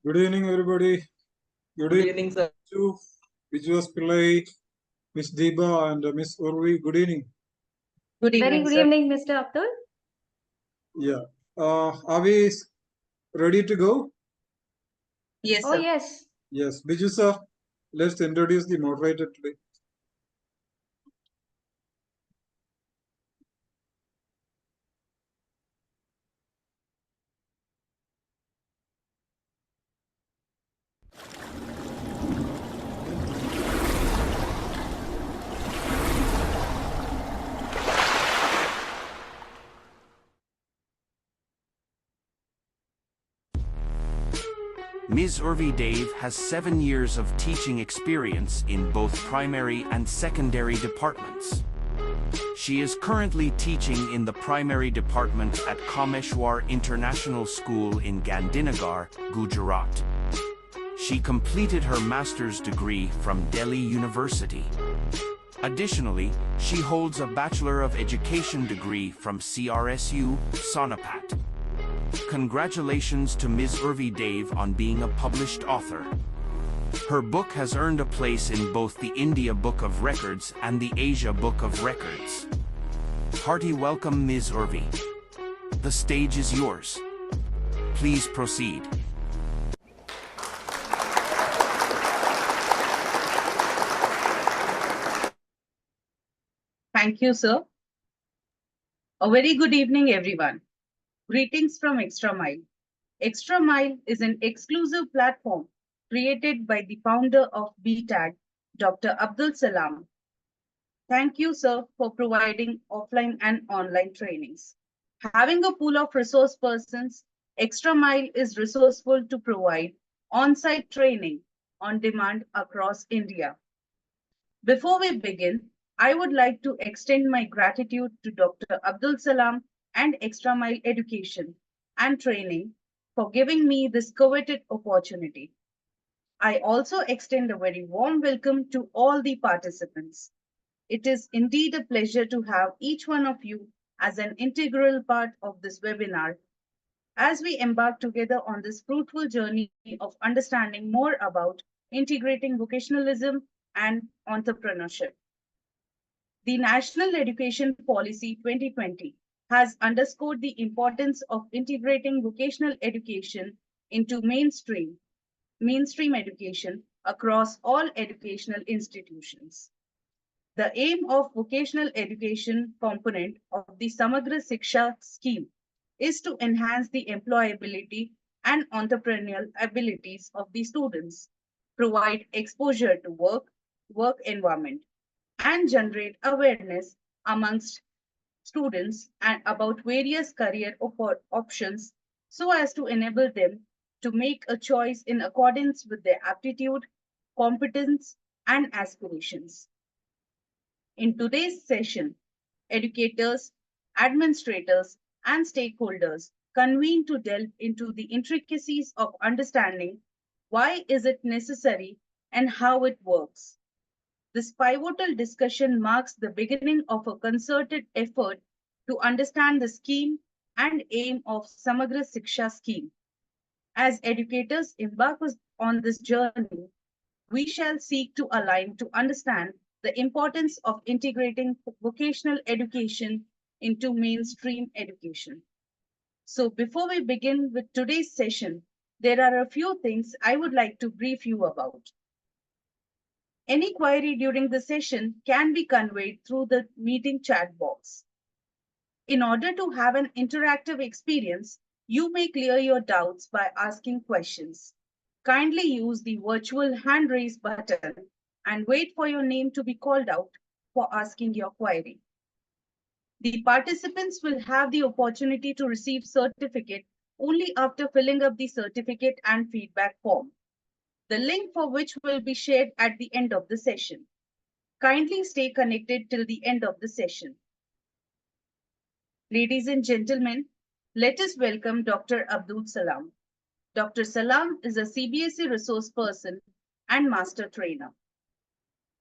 Good evening, everybody. Good evening, sir. to Vijwas Pillai, Miss Deepa, and Miss Urvi. Good evening. Good Very evening, good sir. evening, Mr. Abdul. Yeah. Are we ready to go? Yes, Oh, sir. yes. Yes. Biju sir, let's introduce the moderator today. Ms. Urvi Dave has 7 years of teaching experience in both primary and secondary departments. She is currently teaching in the primary department at Kameshwar International School in Gandhinagar, Gujarat. She completed her master's degree from Delhi University. Additionally, she holds a Bachelor of Education degree from CRSU, Sonipat. Congratulations to Ms. Urvi Dave on being a published author. Her book has earned a place in both the India Book of Records and the Asia Book of Records. Hearty welcome, Ms. Urvi. The stage is yours. Please proceed. Thank you, sir. A very good evening, everyone. Greetings from Extra Mile. Extra Mile is an exclusive platform created by the founder of BTAG, Dr. Abdul Salam. Thank you, sir, for providing offline and online trainings. Having a pool of resource persons, Extra Mile is resourceful to provide on-site training on demand across India. Before we begin, I would like to extend my gratitude to Dr. Abdul Salam and Extra Mile Education and Training for giving me this coveted opportunity. I also extend a very warm welcome to all the participants. It is indeed a pleasure to have each one of you as an integral part of this webinar as we embark together on this fruitful journey of understanding more about integrating vocationalism and entrepreneurship. The National Education Policy 2020 has underscored the importance of integrating vocational education into mainstream education across all educational institutions. The aim of vocational education component of the Samagra Siksha scheme is to enhance the employability and entrepreneurial abilities of the students, provide exposure to work environment, and generate awareness amongst students and about various career options so as to enable them to make a choice in accordance with their aptitude, competence, and aspirations. In today's session, educators, administrators, and stakeholders convene to delve into the intricacies of understanding why is it necessary and how it works. This pivotal discussion marks the beginning of a concerted effort to understand the scheme and aim of Samagra Siksha scheme. As educators embark on this journey, we shall seek to align to understand the importance of integrating vocational education into mainstream education. So before we begin with today's session, there are a few things I would like to brief you about. Any query during the session can be conveyed through the meeting chat box. In order to have an interactive experience, you may clear your doubts by asking questions. Kindly use the virtual hand raise button and wait for your name to be called out for asking your query. The participants will have the opportunity to receive certificate only after filling up the certificate and feedback form, the link for which will be shared at the end of the session. Kindly stay connected till the end of the session. Ladies and gentlemen, let us welcome Dr. Abdul Salam. Dr. Salam is a CBSE resource person and master trainer.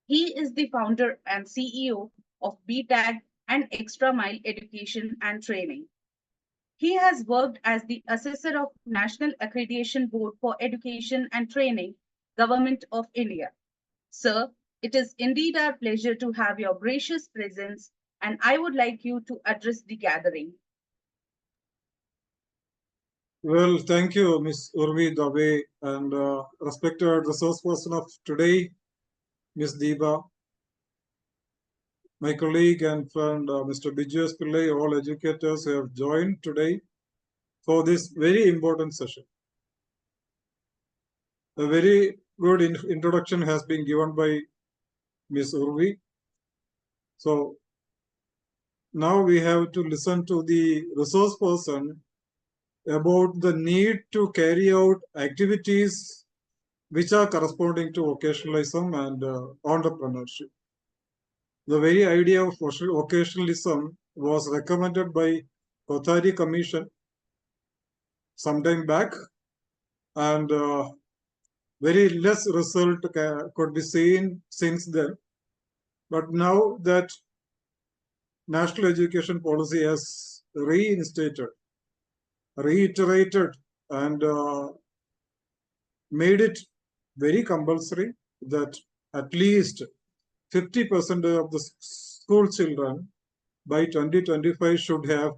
He is the founder and CEO of BTAG and Extra Mile Education and Training. He has worked as the assessor of National Accreditation Board for Education and Training, Government of India. Sir, it is indeed our pleasure to have your gracious presence, and I would like you to address the gathering. Well, thank you, Ms. Urvi Dave, and respected resource person of today, Ms. Deepa, my colleague and friend, Mr. Biju S. Pillai, all educators who have joined today for this very important session. A very good introduction has been given by Ms. Urvi. So now we have to listen to the resource person about the need to carry out activities which are corresponding to vocationalism and entrepreneurship. The very idea of vocationalism was recommended by Kothari Commission sometime back, and very less result could be seen since then. But now that national education policy has reiterated and made it very compulsory that at least 50% of the school children by 2025 should have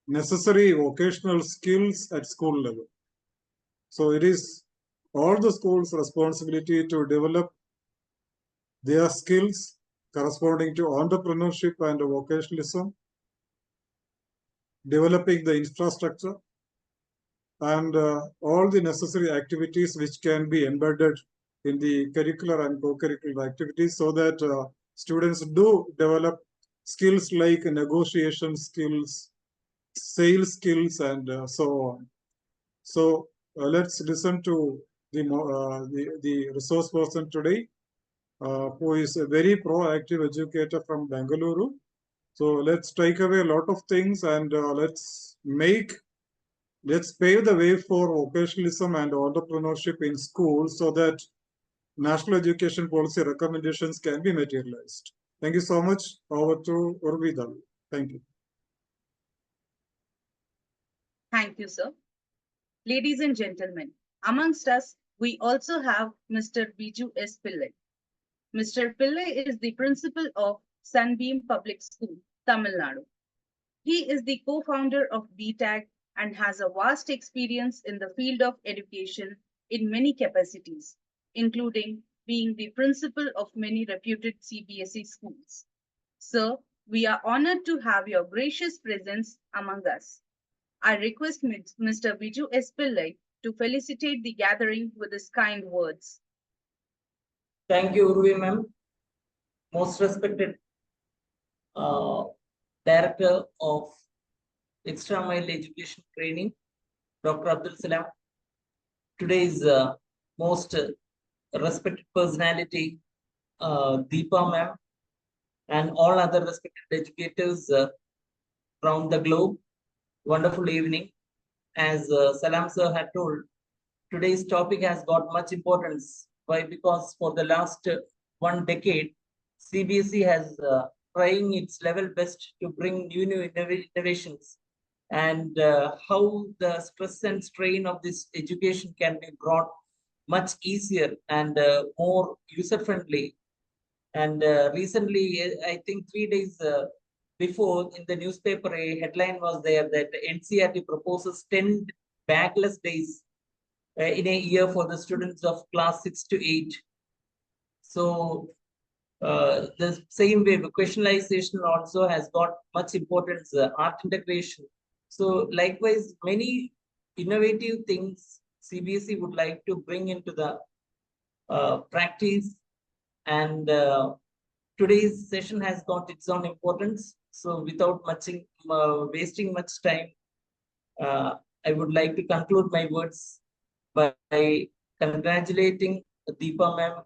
necessary vocational skills at school level. So it is all the schools' responsibility to develop their skills corresponding to entrepreneurship and vocationalism, developing the infrastructure, and all the necessary activities which can be embedded in the curricular and co-curricular activities, so that students do develop skills like negotiation skills, sales skills, and so on. So let's listen to the resource person today, who is a very proactive educator from Bengaluru. So let's take away a lot of things, and let's pave the way for vocationalism and entrepreneurship in schools, so that national education policy recommendations can be materialized. Thank you so much. Over to Urvi. Thank you. Thank you, sir. Ladies and gentlemen, amongst us, we also have Mr. Biju S. Pillai. Mr. Pillai is the principal of Sunbeam Public School, Tamil Nadu. He is the co-founder of BTAG and has a vast experience in the field of education in many capacities, including being the principal of many reputed CBSE schools. Sir, we are honored to have your gracious presence among us. I request Mr. Biju S. Pillai to felicitate the gathering with his kind words. Thank you, Urvi ma'am. Most respected Director of Extra Mile Education Training, Dr. Abdul Salam. Today's most respected personality, Deepa ma'am, and all other respected educators around the globe. Wonderful evening. As Salam sir had told, today's topic has got much importance. Why? Because for the last 1 decade, CBSE has trying its level best to bring new innovations, and how the stress and strain of this education can be brought much easier and more user-friendly. And recently, I think 3 days before, in the newspaper, a headline was there that NCERT proposes 10 backless days in a year for the students of class 6 to 8. So the same way, vocationalization also has got much importance, art integration. So likewise, many innovative things CBSE would like to bring into the practice, and today's session has got its own importance. So without wasting much time, I would like to conclude my words by congratulating Deepa ma'am,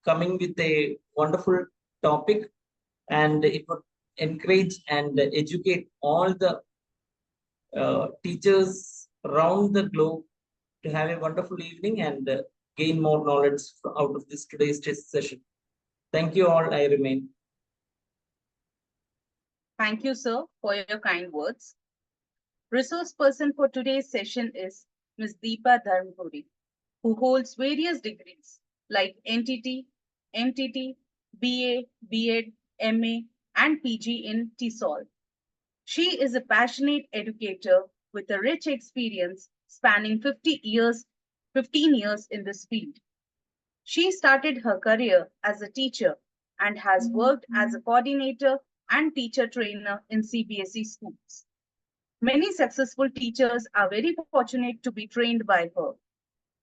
coming with a wonderful topic, and it would encourage and educate all the teachers around the globe to have a wonderful evening and gain more knowledge out of this today's test session. Thank you all. I remain. Thank you, sir, for your kind words. Resource person for today's session is Ms. Deepa Dharmpuri, who holds various degrees like NTT, MTT, BA, BEd, MA, and PG in TESOL. She is a passionate educator with a rich experience spanning 15 years in this field. She started her career as a teacher and has worked as a coordinator and teacher trainer in CBSE schools. Many successful teachers are very fortunate to be trained by her.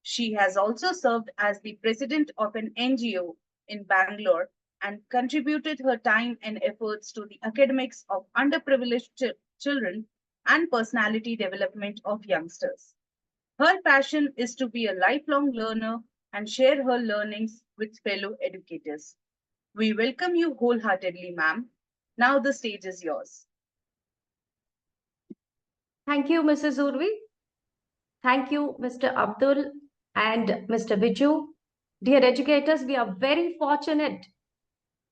She has also served as the president of an NGO in Bangalore and contributed her time and efforts to the academics of underprivileged children and personality development of youngsters. Her passion is to be a lifelong learner and share her learnings with fellow educators. We welcome you wholeheartedly, ma'am. Now the stage is yours. Thank you, Mrs. Urvi. Thank you, Mr. Abdul and Mr. Viju. Dear educators, we are very fortunate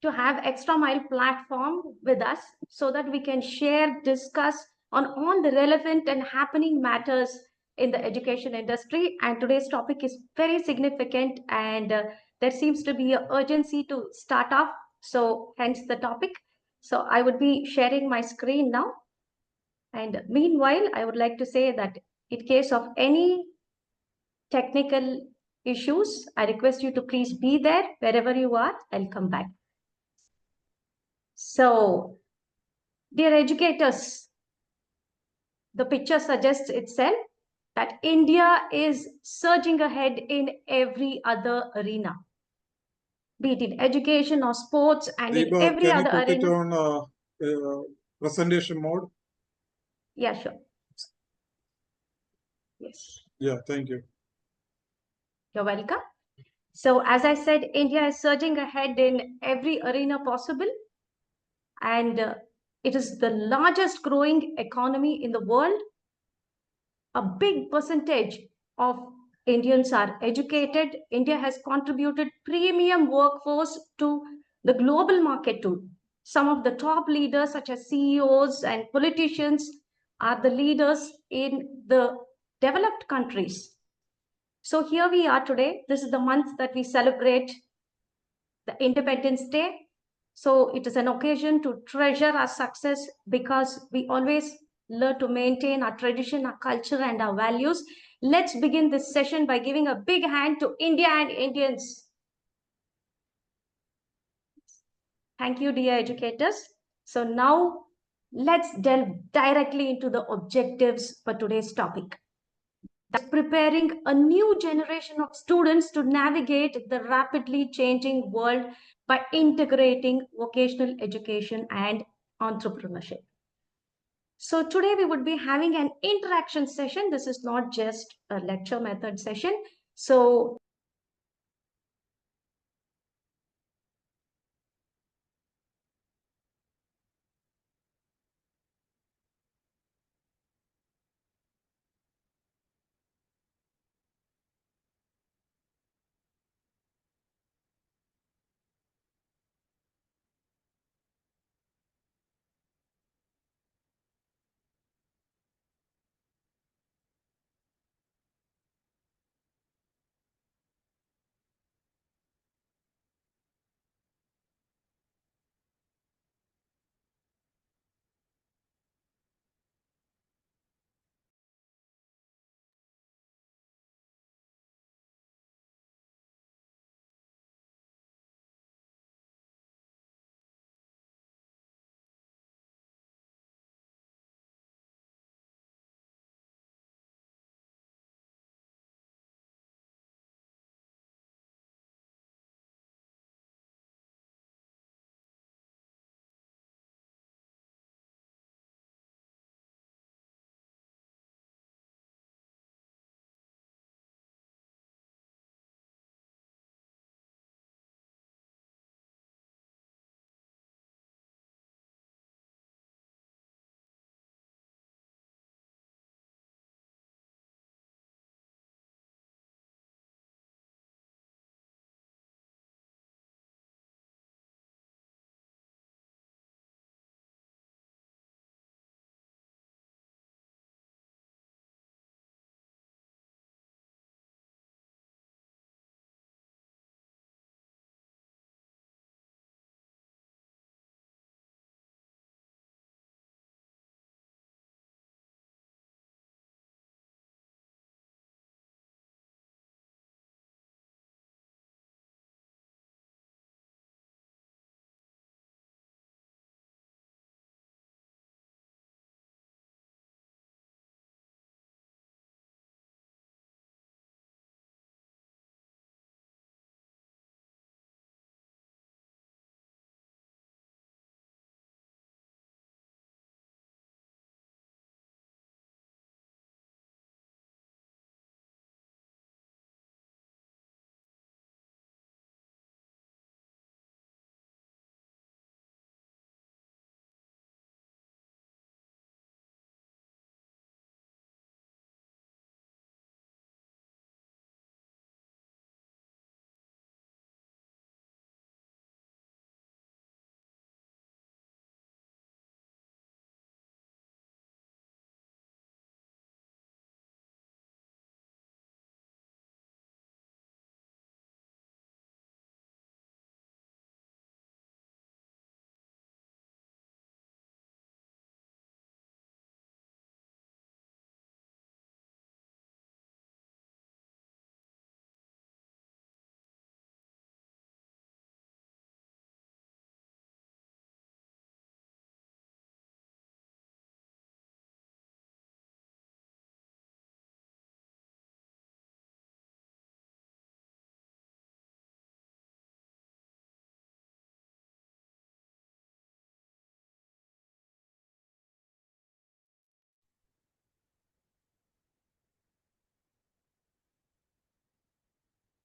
to have Extra Mile platform with us so that we can share, discuss on all the relevant and happening matters in the education industry. And today's topic is very significant and there seems to be an urgency to start off. So hence the topic. So I would be sharing my screen now. And meanwhile, I would like to say that in case of any technical issues, I request you to please be there wherever you are. I'll come back. So, dear educators, the picture suggests itself that India is surging ahead in every other arena, be it in education or sports and in Deepa, every can you other put it arena. on presentation mode? Yeah, sure. Yes. Yeah, thank you. You're welcome. So, as I said, India is surging ahead in every arena possible. And it is the largest growing economy in the world. A big percentage of Indians are educated. India has contributed premium workforce to the global market too. Some of the top leaders, such as CEOs and politicians, are the leaders in the developed countries. So here we are today. This is the month that we celebrate the Independence Day. So it is an occasion to treasure our success because we always learn to maintain our tradition, our culture, and our values. Let's begin this session by giving a big hand to India and Indians. Thank you, dear educators. So now let's delve directly into the objectives for today's topic. That's preparing a new generation of students to navigate the rapidly changing world by integrating vocational education and entrepreneurship. So today we would be having an interaction session. This is not just a lecture method session. So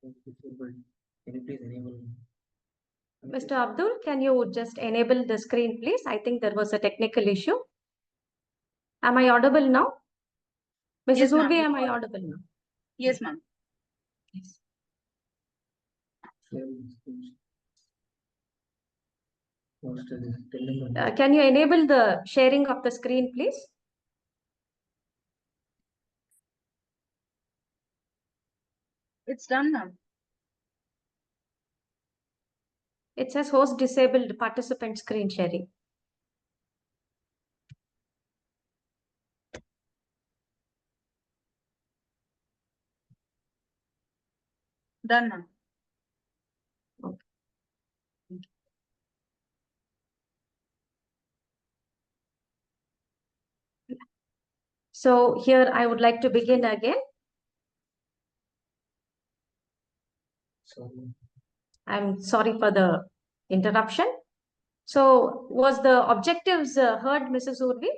Can you please enable? Mr. Abdul, can you just enable the screen, please? I think there was a technical issue. Am I audible now? Mrs. Yes, ma'am. Urvi, am I audible now? Yes, ma'am. Yes. Can you enable the sharing of the screen, please? It's done, ma'am. It says host disabled participant screen sharing. Done, ma'am. So here I would like to begin again. I'm sorry for the interruption. So was the objectives heard, Mrs. Urvi?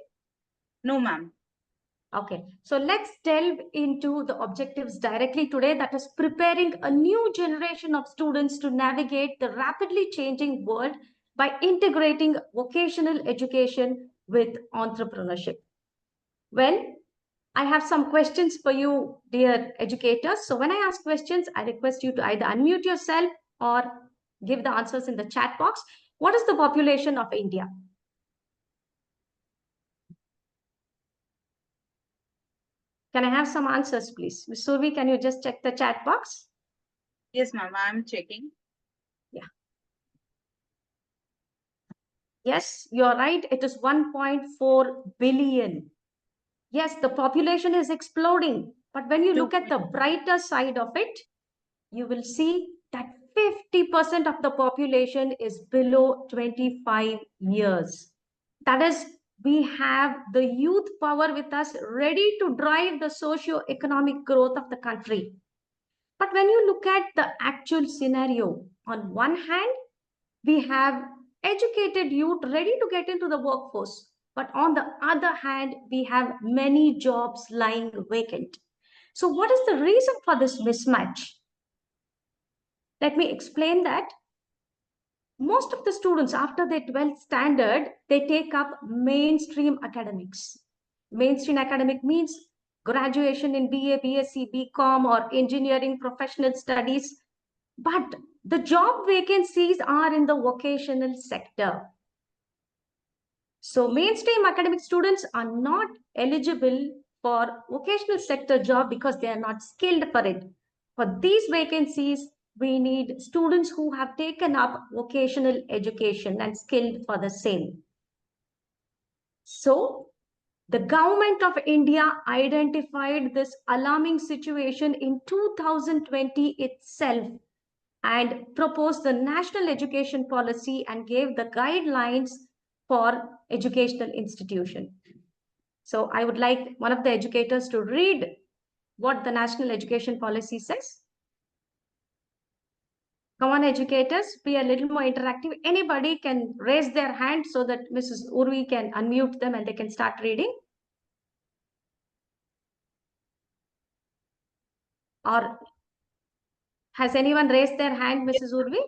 No, ma'am. Okay, so let's delve into the objectives directly today, that is preparing a new generation of students to navigate the rapidly changing world by integrating vocational education with entrepreneurship. Well, I have some questions for you, dear educators. So when I ask questions, I request you to either unmute yourself or give the answers in the chat box. What is the population of India? Can I have some answers, please? Ms. Survi, can you just check the chat box? Yes, ma'am. I'm checking. Yeah. Yes, you're right. It is 1.4 billion. Yes, the population is exploding. But when you look at the brighter side of it, you will see that 50% of the population is below 25 years. That is, we have the youth power with us ready to drive the socio-economic growth of the country. But when you look at the actual scenario, on one hand, we have educated youth ready to get into the workforce. But on the other hand, we have many jobs lying vacant. So what is the reason for this mismatch? Let me explain that. Most of the students, after their 12th standard, they take up mainstream academics. Mainstream academic means graduation in BA, BSc, BCom, or engineering professional studies. But the job vacancies are in the vocational sector. So mainstream academic students are not eligible for vocational sector job because they are not skilled for it. For these vacancies, we need students who have taken up vocational education and skilled for the same. So the government of India identified this alarming situation in 2020 itself and proposed the national education policy and gave the guidelines for educational institution. So I would like one of the educators to read what the national education policy says. Come on, educators, be a little more interactive. Anybody can raise their hand so that Mrs. Urvi can unmute them and they can start reading. Or has anyone raised their hand, Mrs. Urvi?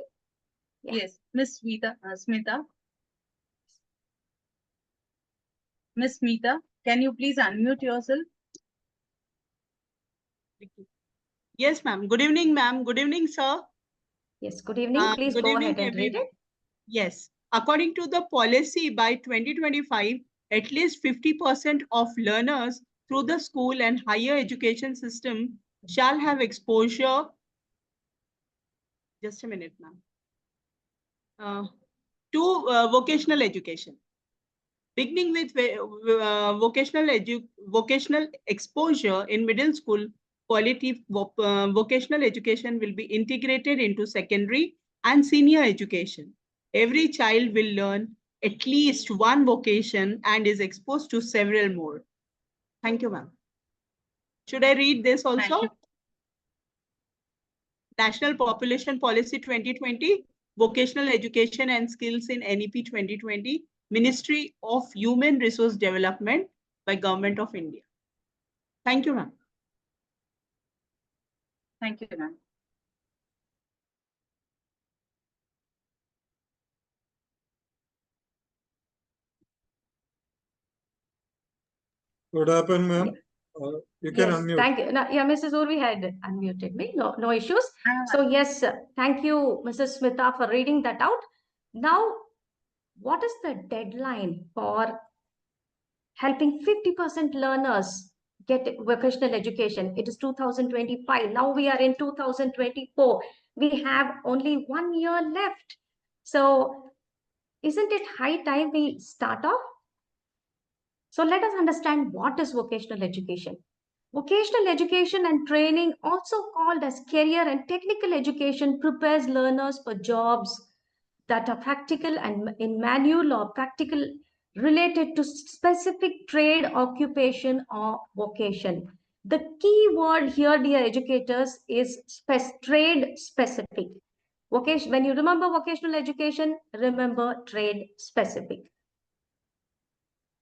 Yeah. Yes, Miss Smita. Miss Smita, can you please unmute yourself? Yes, ma'am. Good evening, ma'am. Good evening, sir. Yes, good evening. Please Good go evening, ahead and read it. Yes. According to the policy, by 2025, at least 50% of learners through the school and higher education system shall have exposure. Just a minute, ma'am. To vocational education. Beginning with vocational exposure in middle school, quality vocational education will be integrated into secondary and senior education. Every child will learn at least one vocation and is exposed to several more. Thank you, ma'am. Should I read this also? National Population Policy 2020, Vocational Education and Skills in NEP 2020, Ministry of Human Resource Development by Government of India. Thank you, ma'am. Thank you, ma'am. What happened, ma'am? You can Yes, unmute. thank you. Yeah, Mrs. Urvi had unmuted me. No issues. Ah, So yes, thank you, Mrs. Smita, for reading that out. Now, what is the deadline for helping 50% learners get vocational education? It is 2025. Now we are in 2024. We have only 1 year left. So isn't it high time we start off? So let us understand what is vocational education. Vocational education and training, also called as career and technical education, prepares learners for jobs that are practical and in manual or practical related to specific trade, occupation, or vocation. The key word here, dear educators, is trade specific. Vocation, when you remember vocational education, remember trade specific.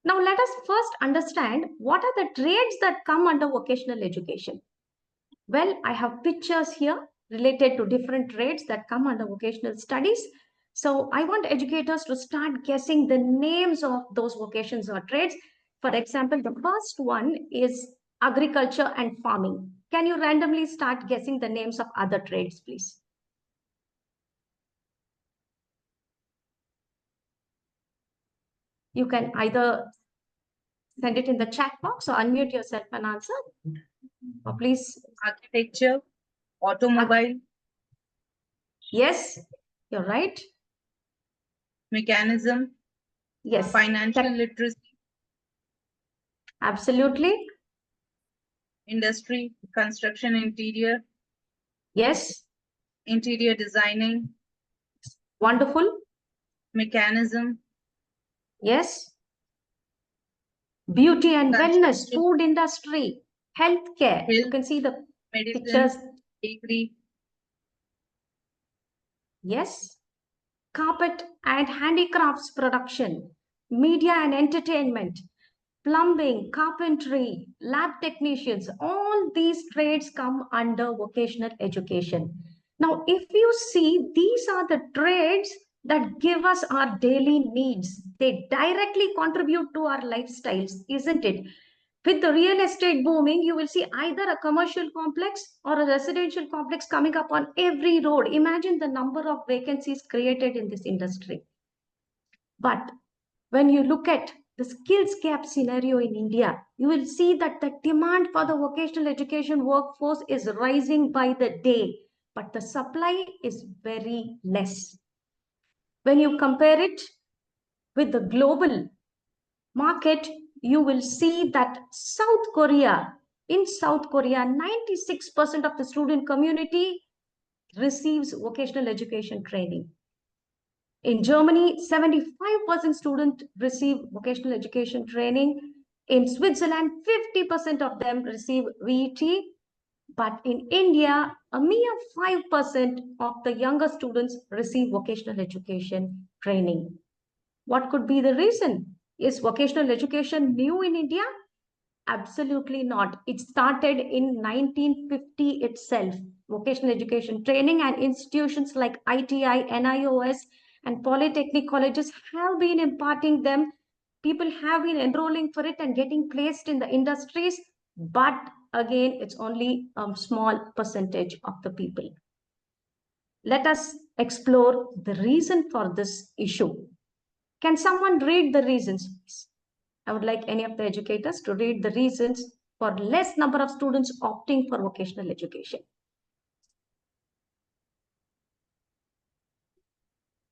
Now, let us first understand what are the trades that come under vocational education. Well, I have pictures here related to different trades that come under vocational studies. So I want educators to start guessing the names of those vocations or trades. For example, the first one is agriculture and farming. Can you randomly start guessing the names of other trades, please? You can either send it in the chat box or unmute yourself and answer. Or please. architecture, automobile, Yes, you're right. mechanism, Yes, financial literacy, absolutely. industry, construction interior, Yes, interior designing, wonderful. mechanism, Yes. Beauty and wellness, construction, food industry, healthcare. You health, can see the medicine, pictures. bakery, Yes. Carpet and handicrafts production, media and entertainment, plumbing, carpentry, lab technicians, all these trades come under vocational education. Now, if you see, these are the trades that give us our daily needs. They directly contribute to our lifestyles, isn't it? With the real estate booming, you will see either a commercial complex or a residential complex coming up on every road. Imagine the number of vacancies created in this industry. But when you look at the skills gap scenario in India, you will see that the demand for the vocational education workforce is rising by the day, but the supply is very less. When you compare it with the global market, you will see that in South Korea, 96% of the student community receives vocational education training. In Germany, 75% students receive vocational education training. In Switzerland, 50% of them receive VET. But in India, a mere 5% of the younger students receive vocational education training. What could be the reason? Is vocational education new in India? Absolutely not. It started in 1950 itself. Vocational education training and institutions like ITI, NIOS, and polytechnic colleges have been imparting them. People have been enrolling for it and getting placed in the industries. But again, it's only a small percentage of the people. Let us explore the reason for this issue. Can someone read the reasons, please? I would like any of the educators to read the reasons for less number of students opting for vocational education.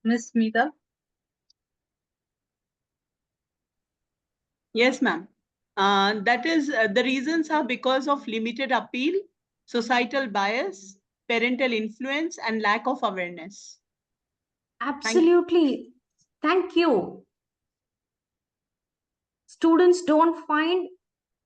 Miss Smita. Yes, ma'am. That is, the reasons are because of limited appeal, societal bias, parental influence, and lack of awareness. Absolutely. Thank you. Students don't find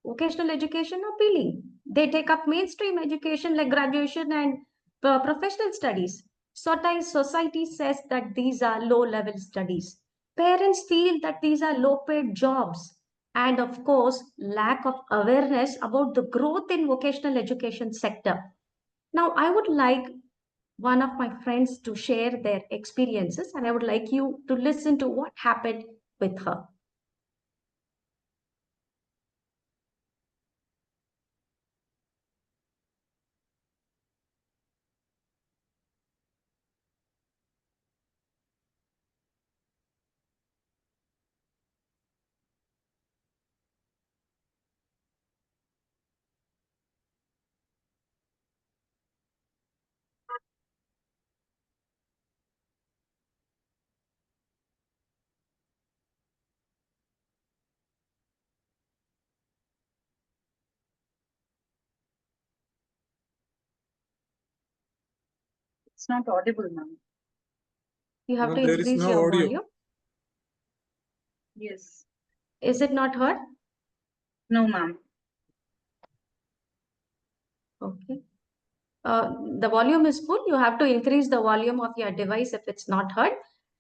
vocational education appealing. They take up mainstream education like graduation and professional studies. Society says that these are low-level studies. Parents feel that these are low-paid jobs. And of course, lack of awareness about the growth in vocational education sector. Now, I would like one of my friends to share their experiences, and I would like you to listen to what happened with her. It's not audible, ma'am. You have No, to there is increase no your audio. volume. Yes. Is it not heard? No, ma'am. Okay. The volume is full. You have to increase the volume of your device if it's not heard.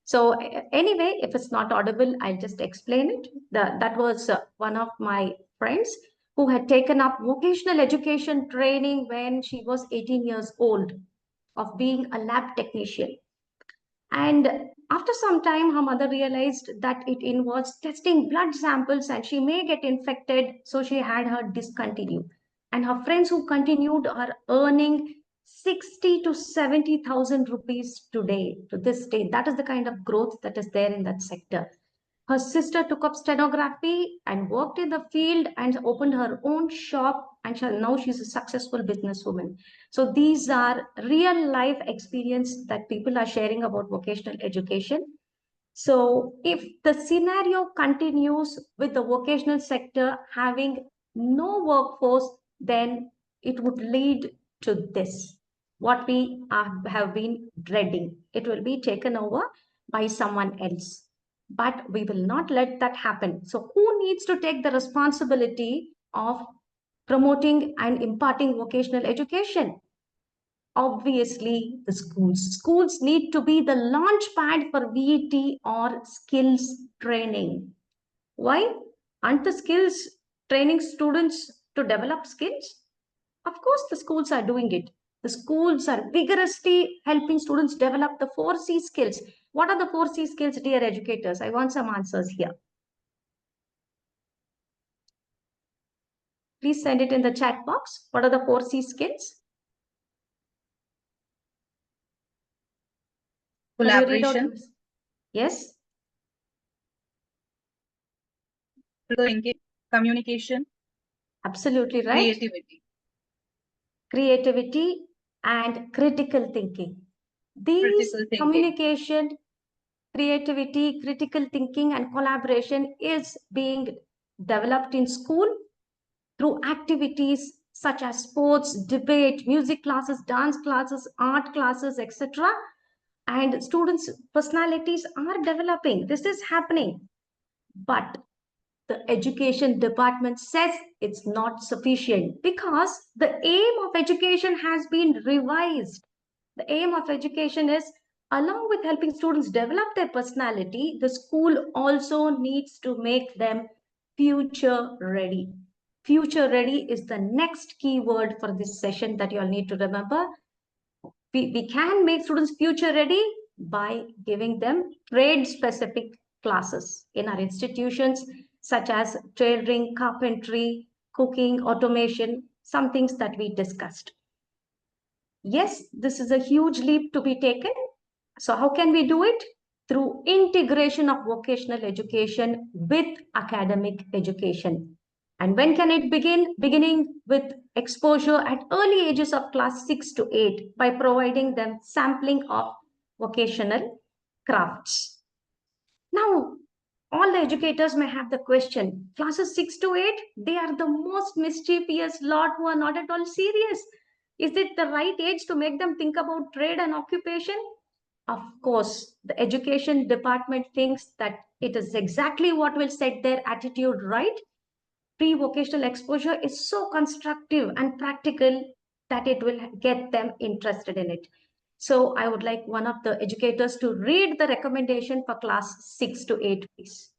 So anyway, if it's not audible, I'll just explain it. That was one of my friends who had taken up vocational education training when she was 18 years old of being a lab technician. And after some time, her mother realized that it involves testing blood samples and she may get infected. So she had her discontinue. And her friends who continued are earning 60 to 70,000 rupees today, to this day. That is the kind of growth that is there in that sector. Her sister took up stenography and worked in the field and opened her own shop, and now she's a successful businesswoman. So these are real life experience that people are sharing about vocational education. So if the scenario continues with the vocational sector having no workforce, then it would lead to this, what we have been dreading. It will be taken over by someone else. But we will not let that happen. So who needs to take the responsibility of promoting and imparting vocational education? Obviously, the schools. Schools need to be the launch pad for VET or skills training. Why? Aren't the skills training students to develop skills? Of course, the schools are doing it. The schools are vigorously helping students develop the 4C skills. What are the 4C skills, dear educators? I want some answers here. Please send it in the chat box. What are the 4C skills? Collaboration. Yes. Thinking, communication. Absolutely right. Creativity and critical thinking. These communication, creativity, critical thinking, and collaboration is being developed in school through activities such as sports, debate, music classes, dance classes, art classes, etc. And students' personalities are developing. This is happening. But the education department says it's not sufficient because the aim of education has been revised. The aim of education is, along with helping students develop their personality, the school also needs to make them future ready. Future ready is the next key word for this session that you all need to remember. We can make students future ready by giving them trade specific classes in our institutions, such as tailoring, carpentry, cooking, automation, some things that we discussed. Yes, this is a huge leap to be taken. So how can we do it? Through integration of vocational education with academic education. And when can it begin? Beginning with exposure at early ages of class 6 to 8 by providing them sampling of vocational crafts. Now, all the educators may have the question, classes 6 to 8, they are the most mischievous lot who are not at all serious. Is it the right age to make them think about trade and occupation? Of course, the education department thinks that it is exactly what will set their attitude right. Pre-vocational exposure is so constructive and practical that it will get them interested in it. So I would like one of the educators to read the recommendation for class 6 to 8, please.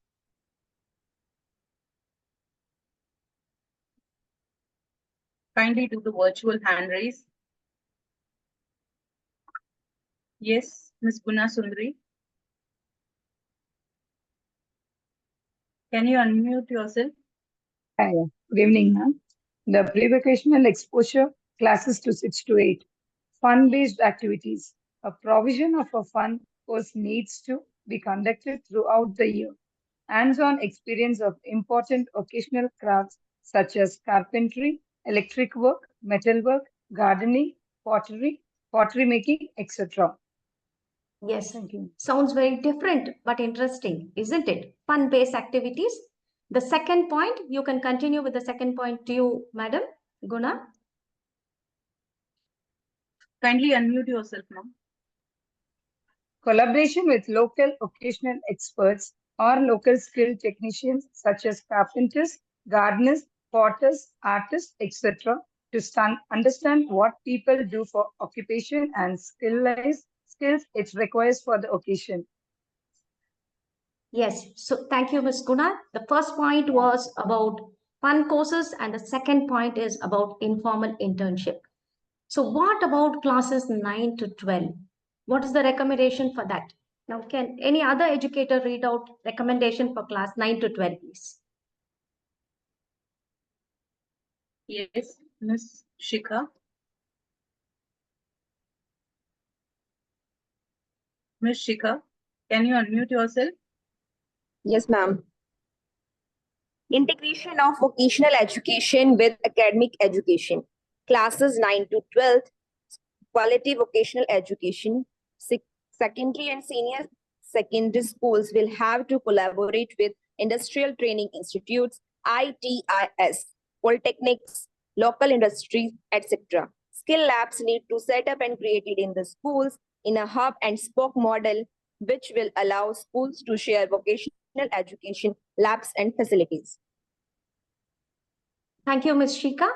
Kindly do the virtual hand raise. Yes, Ms. Guna Sundari. Can you unmute yourself? Hi, good evening, ma'am. The pre-vocational exposure classes to 6 to 8, fun-based activities. A provision of a fun course needs to be conducted throughout the year. Hands-on experience of important occasional crafts such as carpentry, electric work, metalwork, gardening, pottery making, etc. Yes, Thank you. sounds very different but interesting, isn't it? Fun-based activities. The second point, you can continue with the second point to you, Madam Guna. Kindly unmute yourself now. Collaboration with local occasional experts or local skilled technicians such as carpenters, gardeners, potters, artists, etc. to understand what people do for occupation and skills it requires for the occasion. Yes, so thank you, Ms. Guna. The first point was about fun courses, and the second point is about informal internship. So, what about classes 9 to 12? What is the recommendation for that? Now, can any other educator read out recommendation for class 9 to 12, please? Yes, Ms. Shikha. Ms. Shikha, can you unmute yourself? Yes, ma'am. Integration of vocational education with academic education. Classes 9 to 12, quality vocational education. Secondary and senior secondary schools will have to collaborate with industrial training institutes, ITIS, polytechnics, local industries, etc. Skill labs need to set up and create it in the schools in a hub and spoke model, which will allow schools to share vocational education labs and facilities. Thank you, Ms. Shika.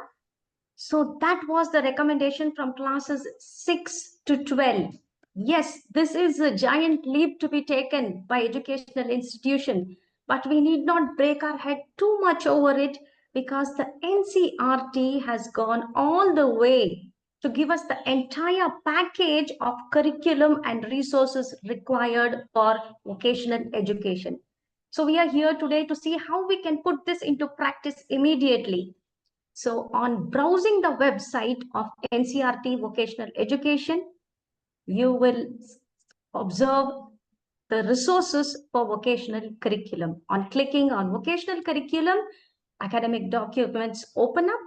So that was the recommendation from classes 6 to 12. Yes, this is a giant leap to be taken by educational institution, but we need not break our head too much over it because the NCERT has gone all the way to give us the entire package of curriculum and resources required for vocational education. So we are here today to see how we can put this into practice immediately. So on browsing the website of NCERT Vocational Education, you will observe the resources for vocational curriculum. On clicking on vocational curriculum, academic documents open up,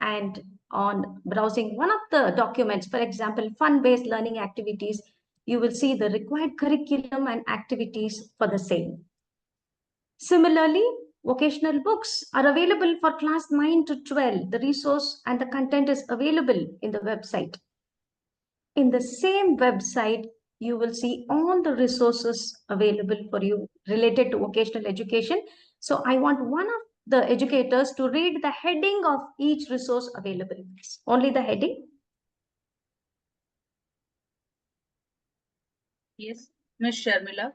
and on browsing one of the documents, for example, fun-based learning activities, you will see the required curriculum and activities for the same. Similarly, vocational books are available for class 9 to 12. The resource and the content is available in the website. In the same website, you will see all the resources available for you related to vocational education. So I want one of the educators to read the heading of each resource available. Only the heading. Yes, Ms. Sharmila.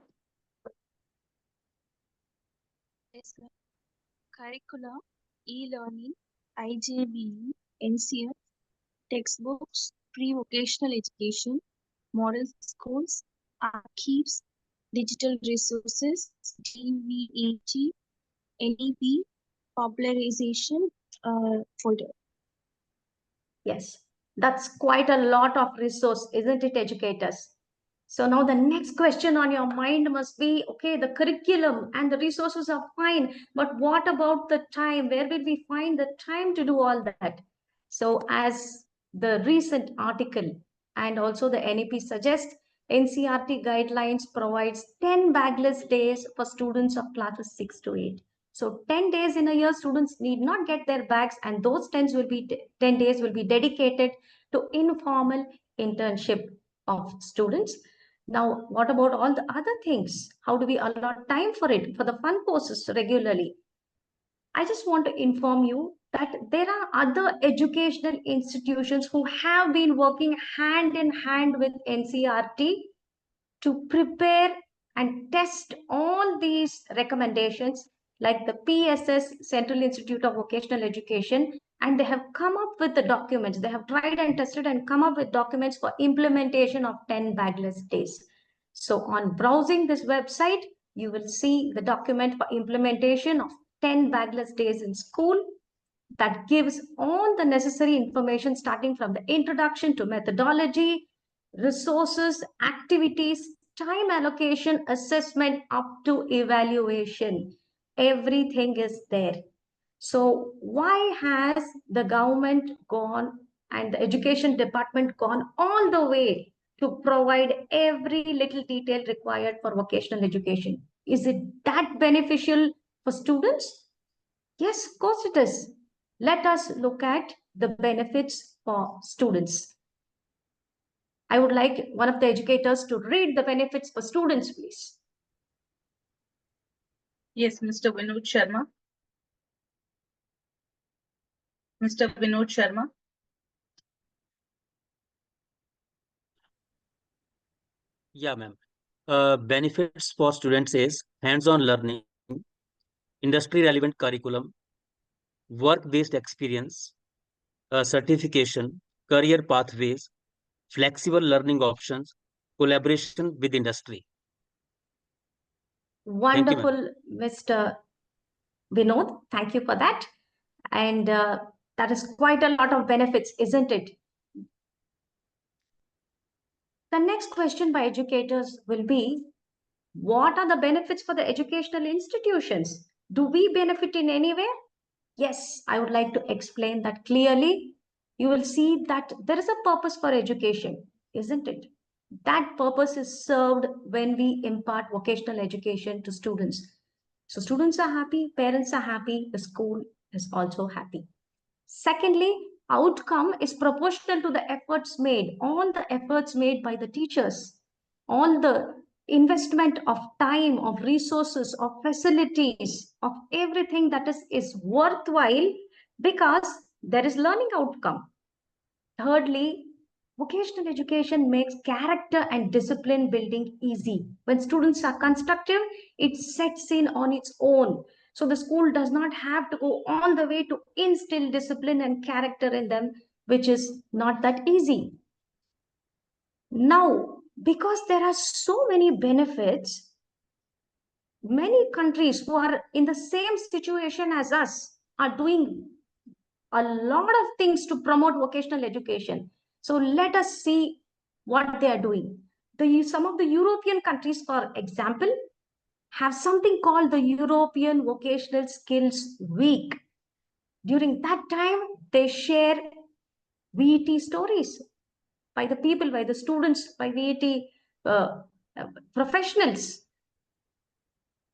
Yes, sir. Curricula, e-learning, IJBE, NCF, textbooks, pre-vocational education, model schools, archives, digital resources, DVET, NEP, popularization folder. Yes, that's quite a lot of resource, isn't it, educators? So now the next question on your mind must be, okay, the curriculum and the resources are fine, but what about the time? Where will we find the time to do all that? So as the recent article and also the NEP suggest, NCERT guidelines provides 10 bagless days for students of classes 6 to 8. So 10 days in a year, students need not get their bags, and those 10 days will be dedicated to informal internship of students. Now, what about all the other things? How do we allot time for it, for the fun courses regularly? I just want to inform you that there are other educational institutions who have been working hand in hand with NCERT to prepare and test all these recommendations, like the PSS, Central Institute of Vocational Education, and they have come up with the documents. They have tried and tested and come up with documents for implementation of 10 bagless days. So on browsing this website, you will see the document for implementation of 10 bagless days in school that gives all the necessary information starting from the introduction to methodology, resources, activities, time allocation, assessment, up to evaluation. Everything is there. So why has the government gone and the education department gone all the way to provide every little detail required for vocational education? Is it that beneficial for students? Yes, of course it is. Let us look at the benefits for students. I would like one of the educators to read the benefits for students, please. Yes, Mr. Vinod Sharma. Mr. Vinod Sharma. Yeah, ma'am. Benefits for students is hands-on learning, industry-relevant curriculum, work-based experience, certification, career pathways, flexible learning options, collaboration with industry. Thank you, ma'am. Wonderful, Mr. Vinod. Thank you for that. And that is quite a lot of benefits, isn't it? The next question by educators will be, what are the benefits for the educational institutions? Do we benefit in any way? Yes, I would like to explain that clearly. You will see that there is a purpose for education, isn't it? That purpose is served when we impart vocational education to students. So students are happy, parents are happy, the school is also happy. Secondly, outcome is proportional to the efforts made, all the efforts made by the teachers, all the investment of time, of resources, of facilities, of everything that is worthwhile because there is learning outcome. Thirdly, vocational education makes character and discipline building easy. When students are constructive, it sets in on its own. So the school does not have to go all the way to instill discipline and character in them, which is not that easy. Now, because there are so many benefits, many countries who are in the same situation as us are doing a lot of things to promote vocational education. So let us see what they are doing. Some of the European countries, for example, have something called the European Vocational Skills Week. During that time, they share VET stories by the people, by the students, by VET professionals.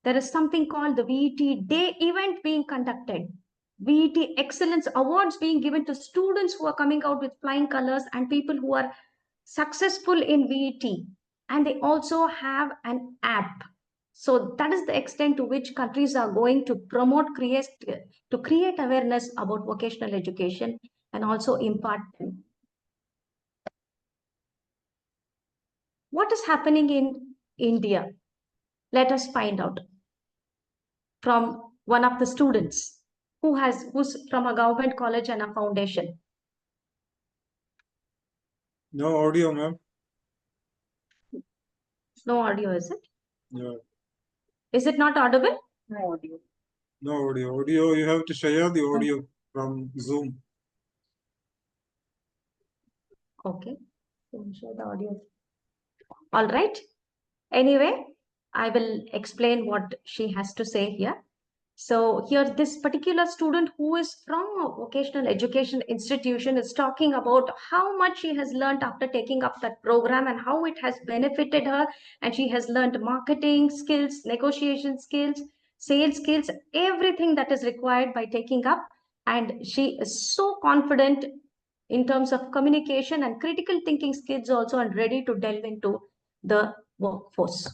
There is something called the VET Day event being conducted. VET Excellence Awards being given to students who are coming out with flying colors and people who are successful in VET. And they also have an app. So that is the extent to which countries are going to create awareness about vocational education and also impart them. What is happening in India? Let us find out from one of the students who's from a government college and a foundation. No audio, ma'am. No audio, is it? Yeah. Is it not audible? No audio. No audio. Audio, you have to share the audio from Zoom. Okay. Share the audio. All right. Anyway, I will explain what she has to say here. So here, this particular student who is from a vocational education institution is talking about how much she has learned after taking up that program and how it has benefited her. And she has learned marketing skills, negotiation skills, sales skills, everything that is required by taking up. And she is so confident in terms of communication and critical thinking skills also, and ready to delve into the workforce.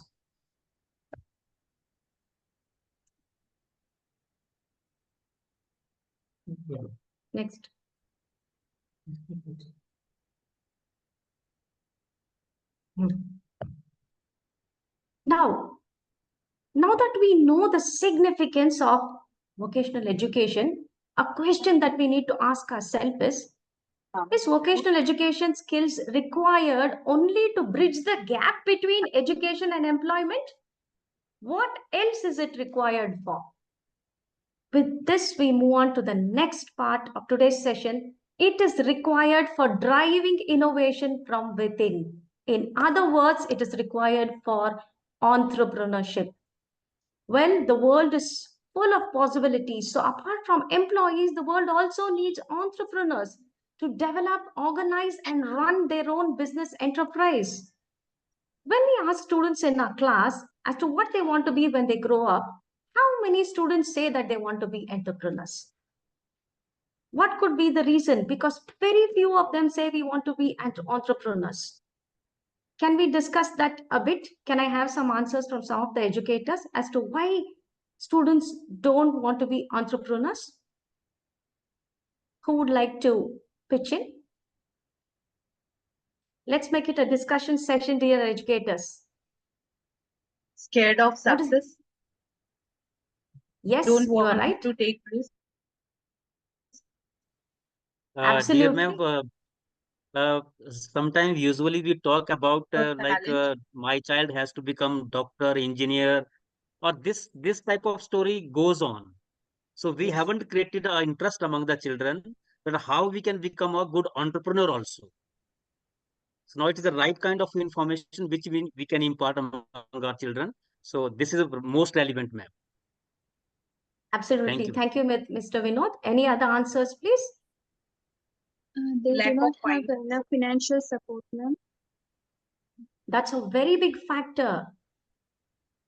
Next. Now that we know the significance of vocational education, a question that we need to ask ourselves is vocational education skills required only to bridge the gap between education and employment? What else is it required for? With this, we move on to the next part of today's session. It is required for driving innovation from within. In other words, it is required for entrepreneurship. Well, the world is full of possibilities. So apart from employees, the world also needs entrepreneurs to develop, organize, and run their own business enterprise. When we ask students in our class as to what they want to be when they grow up, how many students say that they want to be entrepreneurs? What could be the reason? Because very few of them say we want to be entrepreneurs. Can we discuss that a bit? Can I have some answers from some of the educators as to why students don't want to be entrepreneurs? Who would like to pitch in? Let's make it a discussion session, dear educators. Scared of What is- success? Yes, Don't you are want right. to take risks? Dear Absolutely. ma'am, sometimes usually we talk about Talent? my child has to become doctor, engineer, or this type of story goes on. So we Yes. haven't created an interest among the children that how we can become a good entrepreneur also. So now it is the right kind of information which we can impart among our children. So this is the most relevant, ma'am. Absolutely. Thank you. Thank you, Mr. Vinod. Any other answers, please? They Lack do not of have finance? enough financial support, ma'am. That's a very big factor.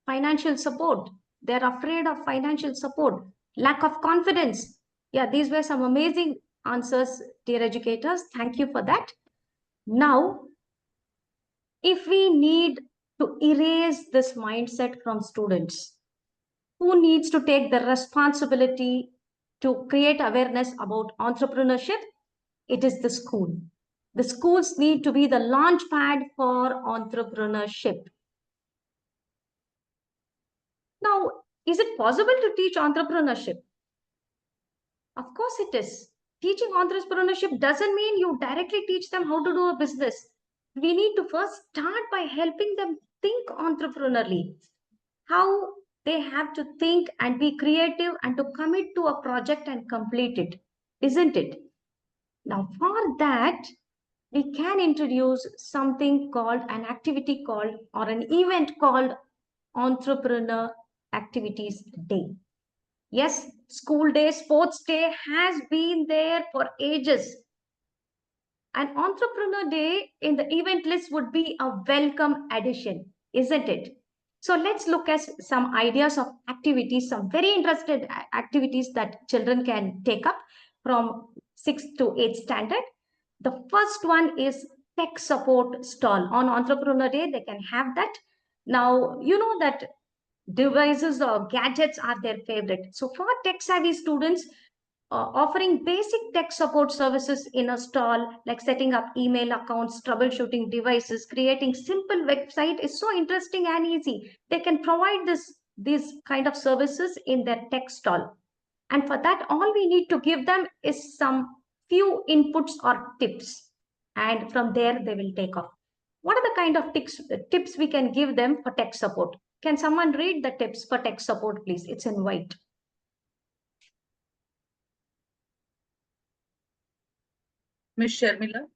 Financial support. They're afraid of financial support. Lack of confidence. Yeah, these were some amazing answers, dear educators. Thank you for that. Now, if we need to erase this mindset from students, who needs to take the responsibility to create awareness about entrepreneurship? It is the school. The schools need to be the launch pad for entrepreneurship. Now, is it possible to teach entrepreneurship? Of course it is. Teaching entrepreneurship doesn't mean you directly teach them how to do a business. We need to first start by helping them think entrepreneurially. How they have to think and be creative and to commit to a project and complete it, isn't it? Now, for that, we can introduce something called an activity called or an event called Entrepreneur Activities Day. Yes, school day, sports day has been there for ages. An Entrepreneur Day in the event list would be a welcome addition, isn't it? So let's look at some ideas of activities, some very interested activities that children can take up from 6th to 8th standard. The first one is tech support stall. On Entrepreneur Day, they can have that. Now, you know that devices or gadgets are their favorite. So for tech savvy students, offering basic tech support services in a stall, like setting up email accounts, troubleshooting devices, creating simple website is so interesting and easy. They can provide these kind of services in their tech stall. And for that, all we need to give them is some few inputs or tips. And from there, they will take off. What are the kind of tips we can give them for tech support? Can someone read the tips for tech support, please? It's in white. Ms. Sharmila?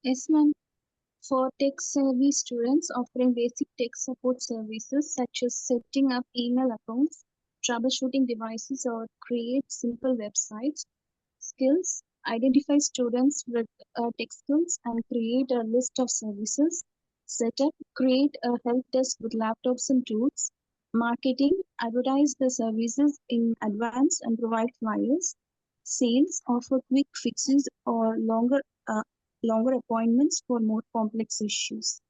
Yes, ma'am. For tech-savvy students, offering basic tech support services such as setting up email accounts, troubleshooting devices, or create simple websites. Skills: identify students with tech skills and create a list of services. Setup: create a help desk with laptops and tools. Marketing: advertise the services in advance and provide flyers. Sales: offer quick fixes or longer appointments for more complex issues.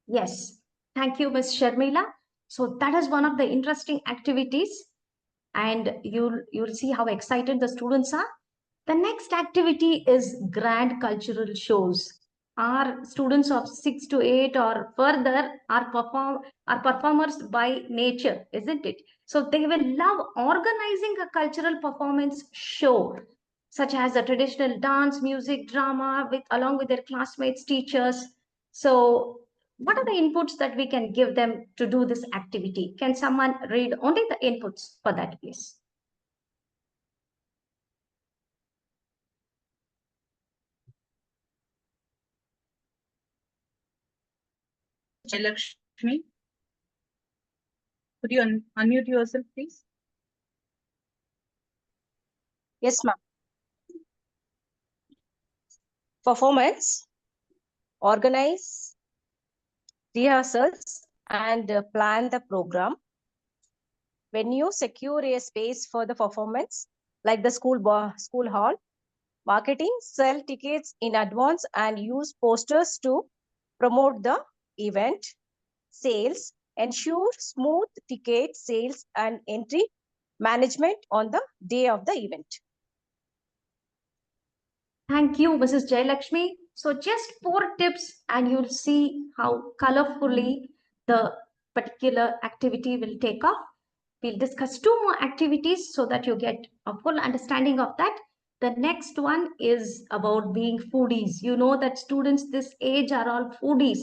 Yes, thank you, Ms. Sharmila. So that is one of the interesting activities, and you'll see how excited the students are. The next activity is grand cultural shows. Our students of 6 to 8 or further are performers by nature, isn't it? So they will love organizing a cultural performance show, such as a traditional dance, music, drama, along with their classmates, teachers. So what are the inputs that we can give them to do this activity? Can someone read only the inputs for that, please? Lakshmi? Could you unmute yourself, please? Yes, ma'am. Performance, organize rehearsals, and plan the program. When you secure a space for the performance, like the school hall, Marketing, sell tickets in advance and use posters to promote the event. Sales, ensure smooth ticket sales and entry management on the day of the event. Thank you, Mrs. Jayalakshmi. So just 4 tips and you'll see how colorfully the particular activity will take off. We'll discuss 2 more activities so that you get a full understanding of that. The next one is about being foodies. You know that students this age are all foodies.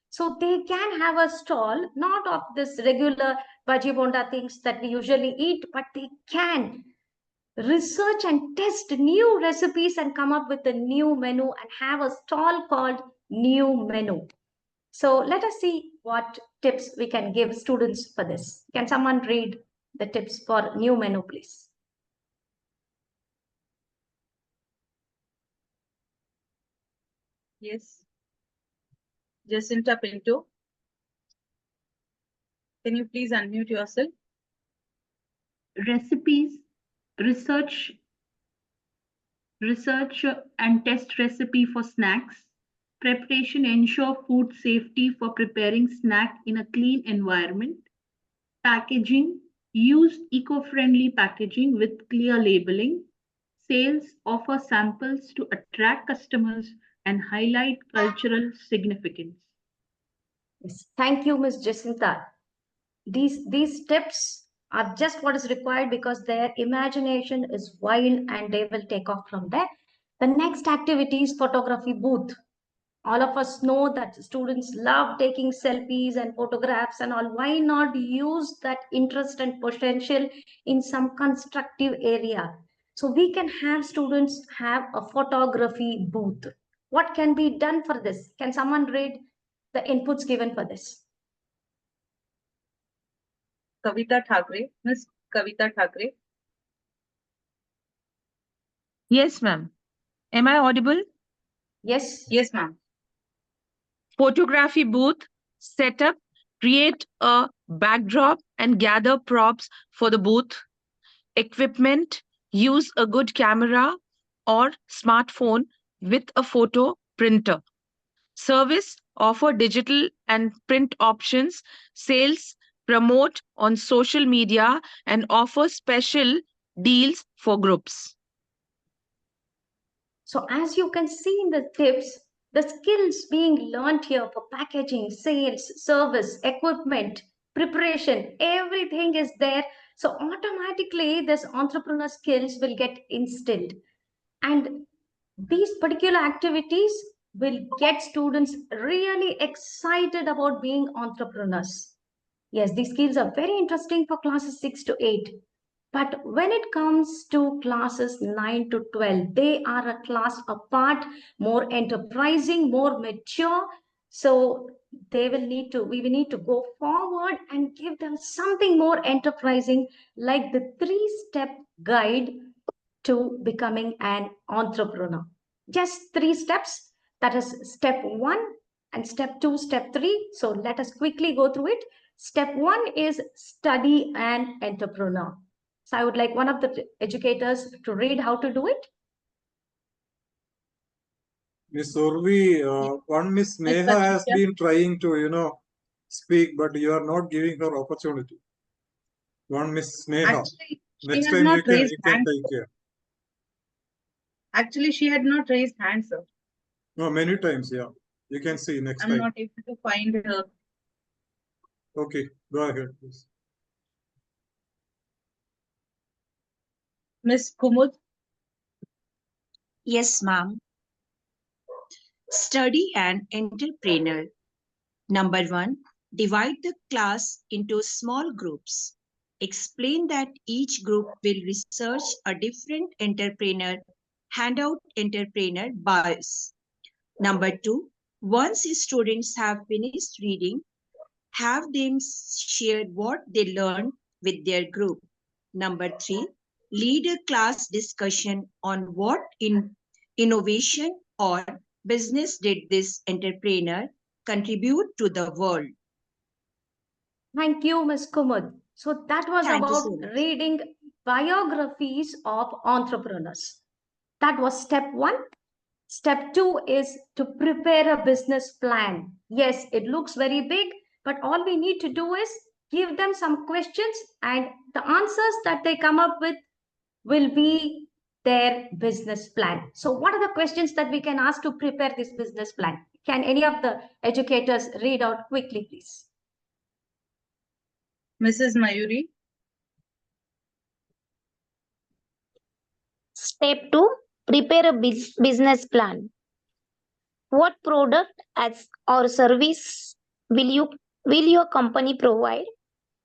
So they can have a stall, not of this regular bhaji bonda things that we usually eat, but they can research and test new recipes and come up with a new menu and have a stall called New Menu. So let us see what tips we can give students for this. Can someone read the tips for New Menu, please? Yes. Jacinta Pinto. Can you please unmute yourself? Recipes, research and test recipe for snacks. Preparation, ensure food safety for preparing snack in a clean environment. Packaging, use eco-friendly packaging with clear labeling. Sales, offer samples to attract customers and highlight cultural significance. Yes. Thank you, Ms. Jacinta. These tips are just what is required because their imagination is wild and they will take off from there. The next activity is photography booth. All of us know that students love taking selfies and photographs and all. Why not use that interest and potential in some constructive area? So we can have students have a photography booth. What can be done for this? Can someone read the inputs given for this? Kavita Thakre. Miss Kavita Thakre. Yes, ma'am. Am I audible? Yes. Yes, ma'am. Photography booth, setup, create a backdrop and gather props for the booth. Equipment, use a good camera or smartphone with a photo printer. Service, offer digital and print options. Sales, promote on social media and offer special deals for groups. So as you can see in the tips, the skills being learned here for packaging, sales, service, equipment, preparation, everything is there. So automatically this entrepreneur skills will get instilled. And these particular activities will get students really excited about being entrepreneurs. Yes, these skills are very interesting for classes 6 to 8. But when it comes to classes 9 to 12, they are a class apart, more enterprising, more mature. So we will need to go forward and give them something more enterprising, like the 3-step guide to becoming an entrepreneur. Just 3 steps. That is step 1 and step 2, step 3. So let us quickly go through it. Step 1 is study an entrepreneur. So I would like one of the educators to read how to do it. Miss Urvi, one Miss Neha has been trying to, speak, but you are not giving her opportunity. One Miss Neha. Actually, Next time you can take care. Actually, she had not raised hand, sir. No, many times, yeah. You can see next time. I'm not able to find her. Okay, go ahead, please. Miss Kumud. Yes, ma'am. Study and entrepreneur. Number 1, divide the class into small groups. Explain that each group will research a different entrepreneur, hand out entrepreneur bios. Number 2, once students have finished reading, have them share what they learned with their group. Number 3, lead a class discussion on what innovation or business did this entrepreneur contribute to the world. Thank you, Ms. Kumud. So that was about reading biographies of entrepreneurs. That was step 1. Step 2 is to prepare a business plan. Yes, it looks very big, but all we need to do is give them some questions, and the answers that they come up with will be their business plan. So what are the questions that we can ask to prepare this business plan? Can any of the educators read out quickly, please? Mrs. Mayuri. Step 2, prepare a business plan. What product or service will your company provide?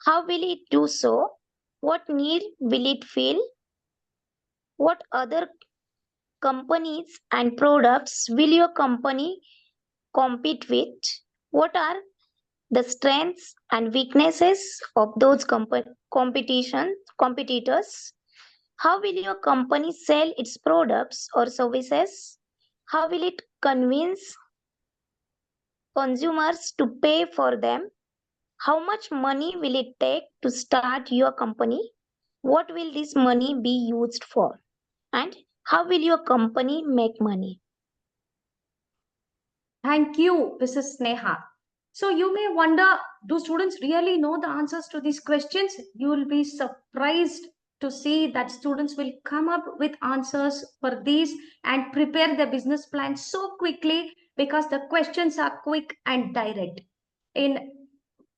How will it do so? What need will it fill? What other companies and products will your company compete with? What are the strengths and weaknesses of those competitors? How will your company sell its products or services? How will it convince consumers to pay for them? How much money will it take to start your company? What will this money be used for? And how will your company make money? Thank you, Mrs. Sneha. So you may wonder, do students really know the answers to these questions? You will be surprised to see that students will come up with answers for these and prepare their business plan so quickly because the questions are quick and direct. In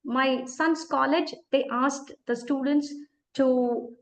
my son's college, they asked the students to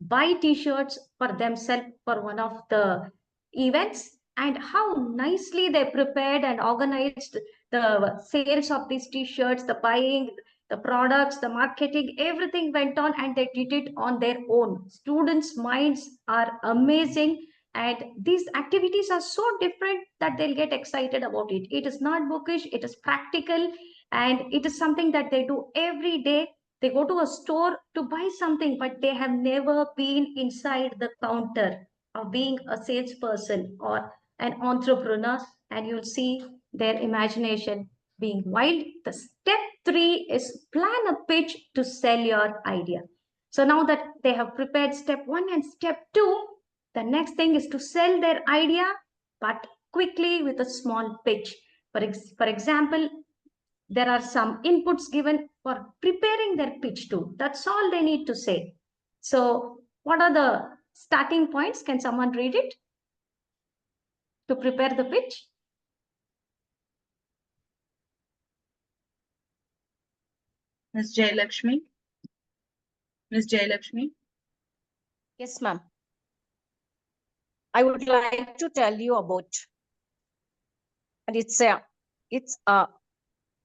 buy t-shirts for themselves for one of the events, and how nicely they prepared and organized the sales of these t-shirts, the buying, the products, the marketing, everything went on, and they did it on their own. Students' minds are amazing, and these activities are so different that they'll get excited about it. It is not bookish, it is practical, and it is something that they do every day. They go to a store to buy something, but they have never been inside the counter of being a salesperson or an entrepreneur, and you'll see their imagination being wild. The step 3 is plan a pitch to sell your idea. So now that they have prepared step 1 and step 2, the next thing is to sell their idea, but quickly with a small pitch. For example, there are some inputs given for preparing their pitch too. That's all they need to say. So what are the starting points? Can someone read it to prepare the pitch? Ms. Jayalakshmi. Ms. Jayalakshmi. Yes, ma'am. I would like to tell you about, and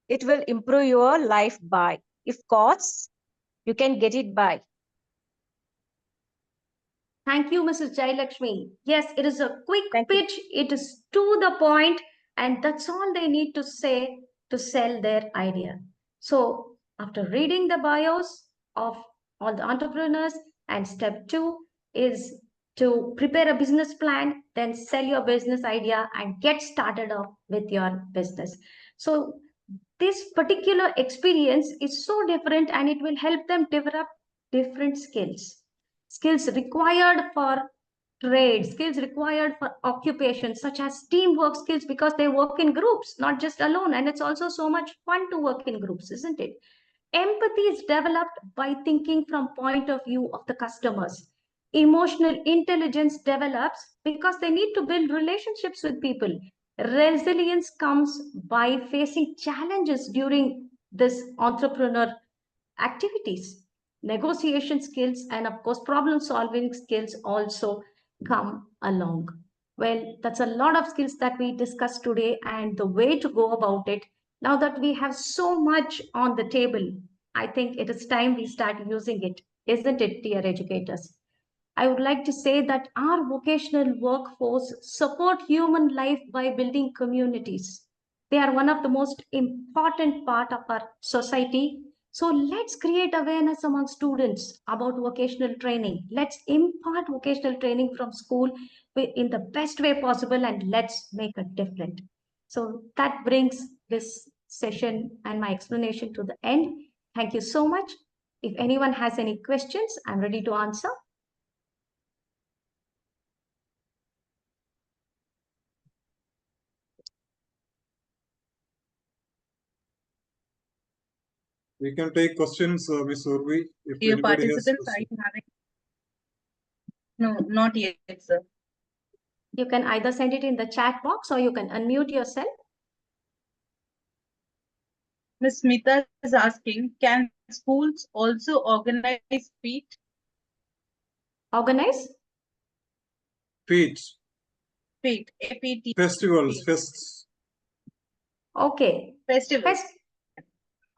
it will improve your life by, if costs, you can get it by. Thank you, Mrs. Jayalakshmi. Yes, it is a quick pitch. It is to the point, and that's all they need to say to sell their idea. So after reading the bios of all the entrepreneurs, and step 2 is to prepare a business plan, then sell your business idea and get started off with your business. So this particular experience is so different, and it will help them develop different skills required for trade, skills required for occupation, such as teamwork skills, because they work in groups, not just alone. And it's also so much fun to work in groups, isn't it? Empathy is developed by thinking from point of view of the customers. Emotional intelligence develops because they need to build relationships with people. Resilience comes by facing challenges during this entrepreneur activities. Negotiation skills and of course problem solving skills also come along. Well, that's a lot of skills that we discussed today and the way to go about it. Now that we have so much on the table, I think it is time we start using it, isn't it, dear educators? I would like to say that our vocational workforce support human life by building communities. They are one of the most important part of our society. So let's create awareness among students about vocational training. Let's impart vocational training from school in the best way possible, and let's make a difference. So that brings this session and my explanation to the end. Thank you so much. If anyone has any questions, I'm ready to answer. We can take questions, Ms. Urvi, if Dear anybody has participants, are questions. you having? No, not yet, sir. You can either send it in the chat box or you can unmute yourself. Ms. Smita is asking, can schools also organize feet? Organize? Feet. Feet, APT. Festivals, fests. Okay. Festivals.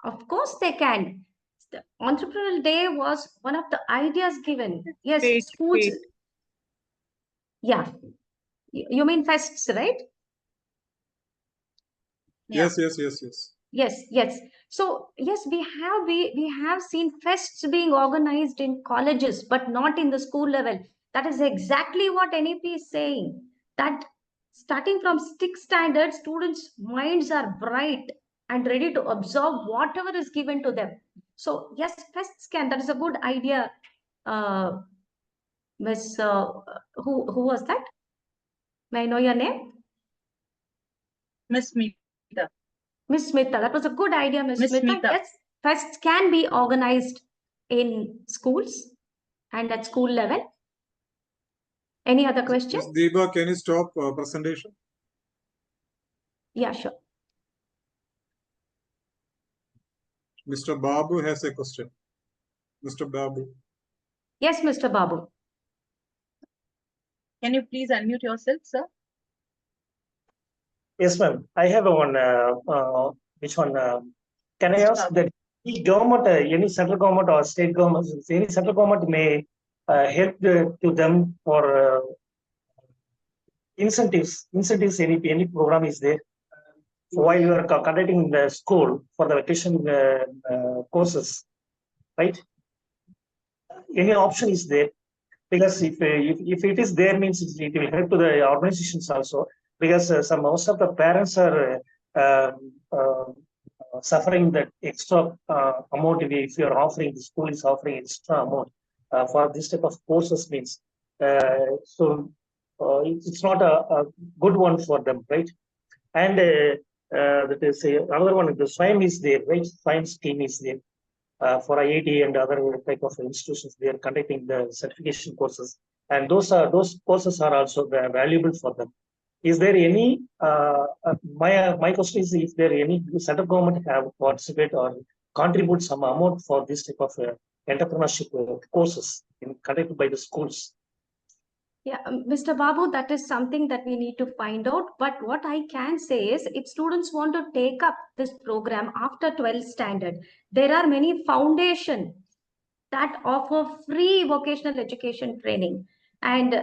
Of course they can. The Entrepreneurial Day was one of the ideas given. Yes, Wait, schools. wait. Yeah. You mean fests, right? Yes. Yes. So yes, we have seen fests being organized in colleges, but not in the school level. That is exactly what NEP is saying. That starting from 6th standard, students' minds are bright and ready to absorb whatever is given to them. So yes, fests can. That is a good idea. Miss, who was that? May I know your name? Miss Smita. Miss Smita, that was a good idea, Miss Smita. Yes, fests can be organized in schools and at school level. Any other question? Ms. Deepa, can you stop presentation? Yeah, sure. Mr. Babu has a question. Mr. Babu. Yes, Mr. Babu. Can you please unmute yourself, sir? Yes, ma'am. I have one. Which one? Can I ask that the government, any central government or state government, any central government may help to them for incentives? Incentives. Any program is there? While you are conducting the school for the vacation courses, right? Any option is there? Because if it is there, means it will help to the organizations also. Because most of the parents are suffering that extra amount. If you are offering, the school is offering extra amount for this type of courses, means it's not a good one for them, right? And that is another one. The SWIME is there, right? SWIME scheme is there. For IIT and other type of institutions, they are conducting the certification courses, and those courses are also valuable for them. Is there any my question is, if there any central government have participate or contribute some amount for this type of entrepreneurship courses conducted by the schools? Yeah, Mr. Babu, that is something that we need to find out. But what I can say is, if students want to take up this program after 12th standard, there are many foundations that offer free vocational education training. And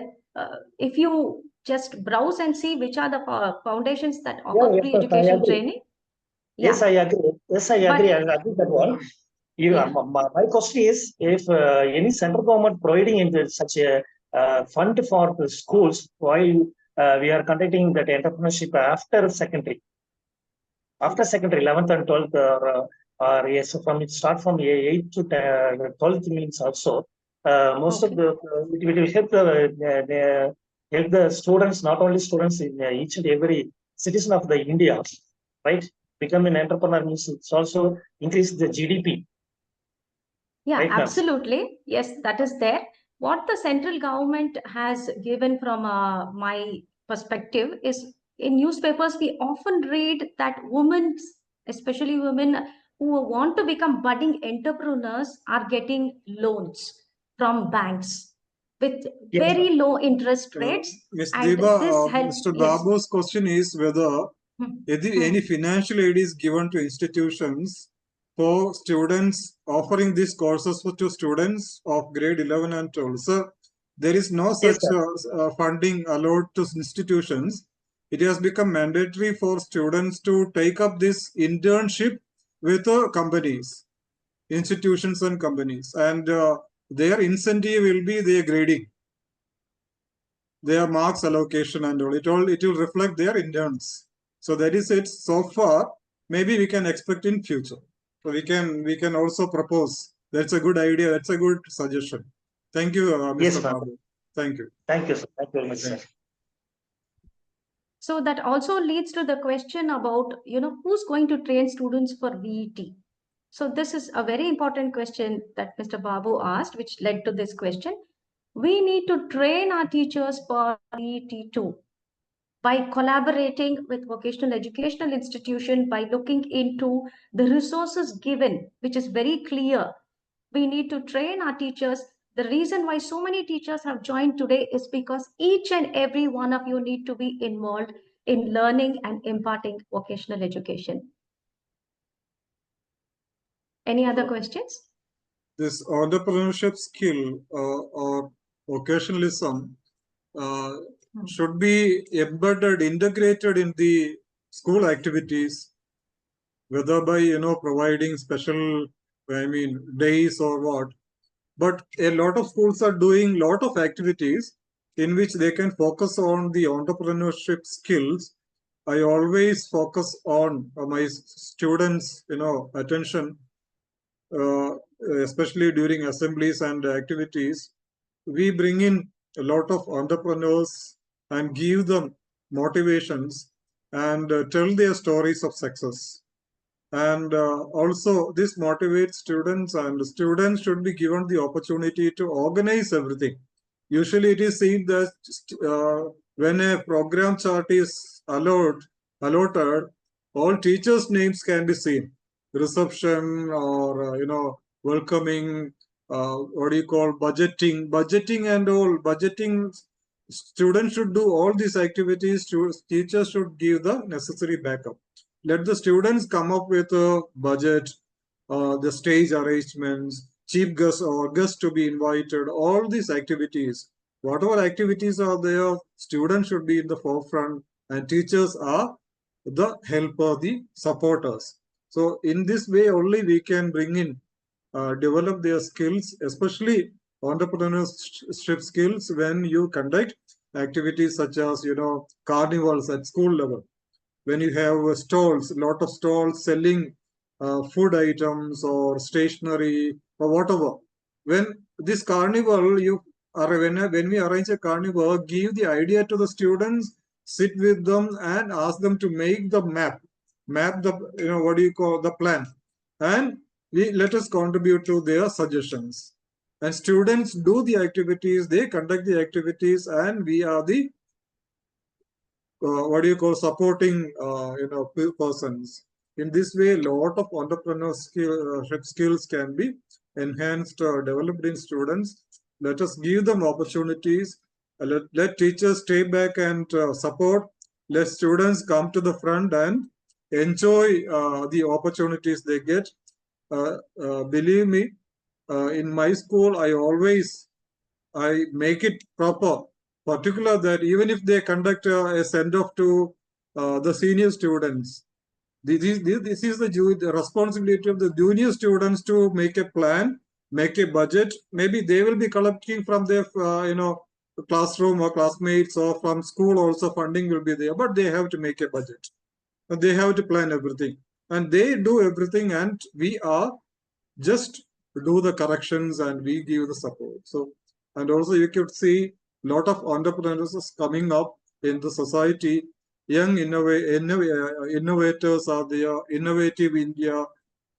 if you just browse and see which are the foundations that offer free education training. Yes, I agree. Yes, I agree. I agree that one. My question is, if any central government providing in such a fund for the schools while we are conducting that entrepreneurship after secondary, 11th and 12th, or yes, start from 8th to 12th means also. Most of the it will help the students, not only students in each and every citizen of the India, right? Become an entrepreneur means it's also increase the GDP. Yeah, right, absolutely. Yes, that is there. What the central government has given from my perspective is, in newspapers, we often read that women, especially women who want to become budding entrepreneurs, are getting loans from banks with very low interest rates. Ms. And Deba, this helps. Mr. Babu's question is whether any financial aid is given to institutions for students, offering these courses to students of grade 11 and 12. So there is no such funding allowed to institutions. It has become mandatory for students to take up this internship with companies, institutions and companies, and their incentive will be their grading, their marks allocation and all. It will reflect their interns. So that is it so far. Maybe we can expect in future. So we can also propose. That's a good idea. That's a good suggestion. Thank you, Mr. Yes, Babu. Thank you. Thank you, sir. Thank you very much, sir. So that also leads to the question about, who's going to train students for VET? So this is a very important question that Mr. Babu asked, which led to this question. We need to train our teachers for ET2 by collaborating with vocational educational institution, by looking into the resources given, which is very clear. We need to train our teachers. The reason why so many teachers have joined today is because each and every one of you need to be involved in learning and imparting vocational education. Any other questions? This entrepreneurship skill or vocationalism should be embedded, integrated in the school activities, whether by, providing special, days or what. But a lot of schools are doing lot of activities in which they can focus on the entrepreneurship skills. I always focus on my students, attention, especially during assemblies and activities. We bring in a lot of entrepreneurs and give them motivations and tell their stories of success. And also this motivates students, and students should be given the opportunity to organize everything. Usually it is seen that when a program chart is allotted, all teachers' names can be seen. Reception or, welcoming, what do you call, budgeting and all. Budgeting, students should do all these activities. Teachers should give the necessary backup. Let the students come up with a budget, the stage arrangements, chief guests or guests to be invited, all these activities. Whatever activities are there, students should be in the forefront and teachers are the helper, the supporters. So in this way only we can bring in, develop their skills, especially entrepreneurship skills, when you conduct activities such as, carnivals at school level. When you have stalls, a lot of stalls selling food items or stationery or whatever. When this carnival, when we arrange a carnival, give the idea to the students, sit with them and ask them to make the map the, what do you call, the plan, and let us contribute to their suggestions. And students do the activities, they conduct the activities, and we are the what do you call, supporting persons. In this way, a lot of entrepreneurship skills can be enhanced or developed in students. Let us give them opportunities. Let teachers stay back and support. Let students come to the front and enjoy the opportunities they get. Believe me, in my school, I make it proper, particular that even if they conduct a send-off to the senior students, this is the responsibility of the junior students to make a plan, make a budget. Maybe they will be collecting from their classroom or classmates, or from school also funding will be there, but they have to make a budget. They have to plan everything, and they do everything, and we are just do the corrections and we give the support. So, and also you could see a lot of entrepreneurs coming up in the society. Young innovators are there, Innovative India.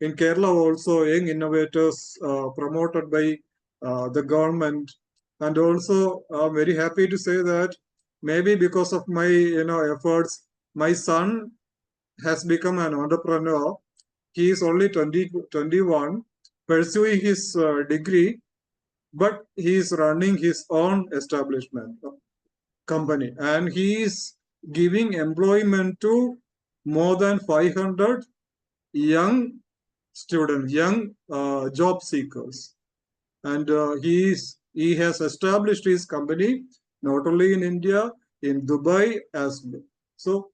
In Kerala also, young innovators promoted by the government. And also, I'm very happy to say that maybe because of my efforts, my son has become an entrepreneur. He is only 21, pursuing his degree, but he is running his own establishment, company, and he is giving employment to more than 500 young students, young job seekers. And he has established his company not only in India, in Dubai as well. So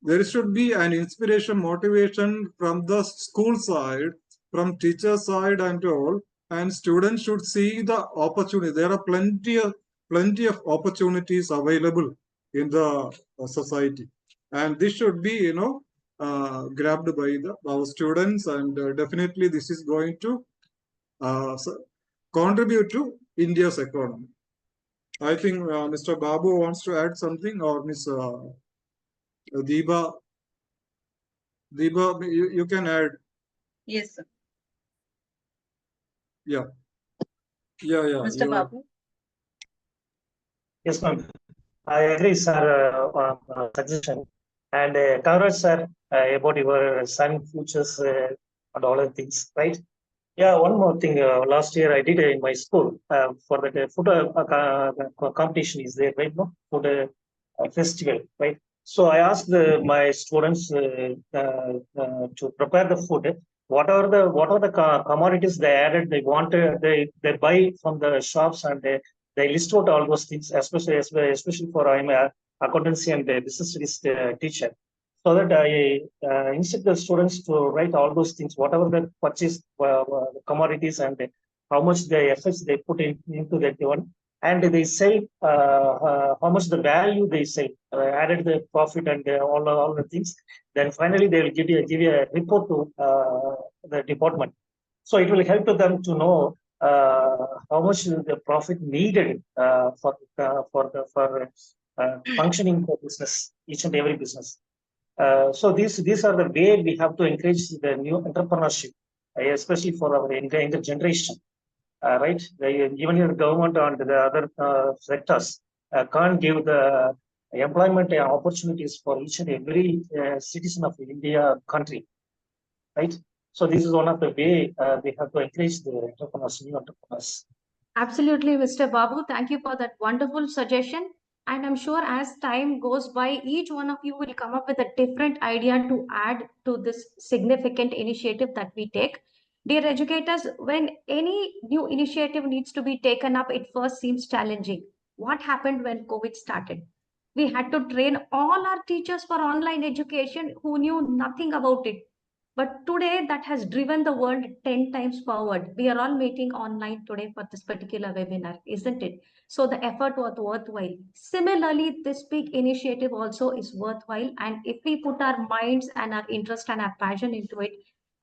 there should be an inspiration, motivation from the school side, from teacher side and all, and students should see the opportunity. There are plenty of opportunities available in the society, and this should be grabbed by our students, and definitely this is going to contribute to India's economy. I think Mr. Babu wants to add something, or Ms. Deepa, you can add. Yes, sir. Yeah. Mr. Babu? Yes, ma'am. I agree, sir, suggestion. And congrats, sir, about your son futures and all the things, right? Yeah, one more thing. Last year I did in my school for the food competition is there, right? No, food festival, right? So I asked my students to prepare the food. What are the commodities they added? They wanted they buy from the shops, and they list out all those things. Especially for I'm a accountancy and business studies teacher, so that I instruct the students to write all those things, whatever the purchase commodities, and how much the efforts they put into that one, and they say how much the value they say added the profit and all the things. Then finally they will give you a report to the department. So it will help to them to know how much the profit needed for functioning the business, each and every business. So these are the way we have to encourage the new entrepreneurship, especially for our younger generation, right? Even your government and the other sectors can't give the employment opportunities for each and every citizen of India country, right? So this is one of the way we have to encourage the entrepreneurs, new entrepreneurs. Absolutely, Mr. Babu. Thank you for that wonderful suggestion. And I'm sure as time goes by, each one of you will come up with a different idea to add to this significant initiative that we take. Dear educators, when any new initiative needs to be taken up, it first seems challenging. What happened when COVID started? We had to train all our teachers for online education who knew nothing about it. But today that has driven the world 10 times forward. We are all meeting online today for this particular webinar, isn't it? So the effort was worthwhile. Similarly, this big initiative also is worthwhile. And if we put our minds and our interest and our passion into it,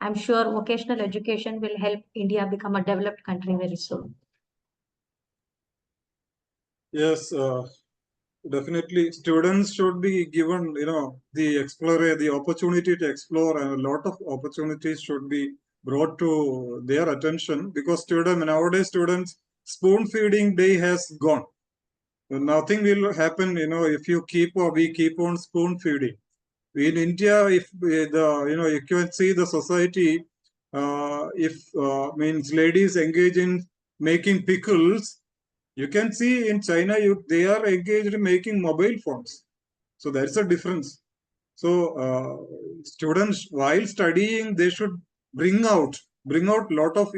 I'm sure vocational education will help India become a developed country very soon. Yes, definitely. Students should be given, the opportunity to explore, and a lot of opportunities should be brought to their attention, because nowadays students, spoon feeding day has gone. Nothing will happen, if we keep on spoon feeding. In India, if you can see the society, if means ladies engage in making pickles, you can see in China, they are engaged in making mobile phones. So that's a difference. So students, while studying, they should bring out lot of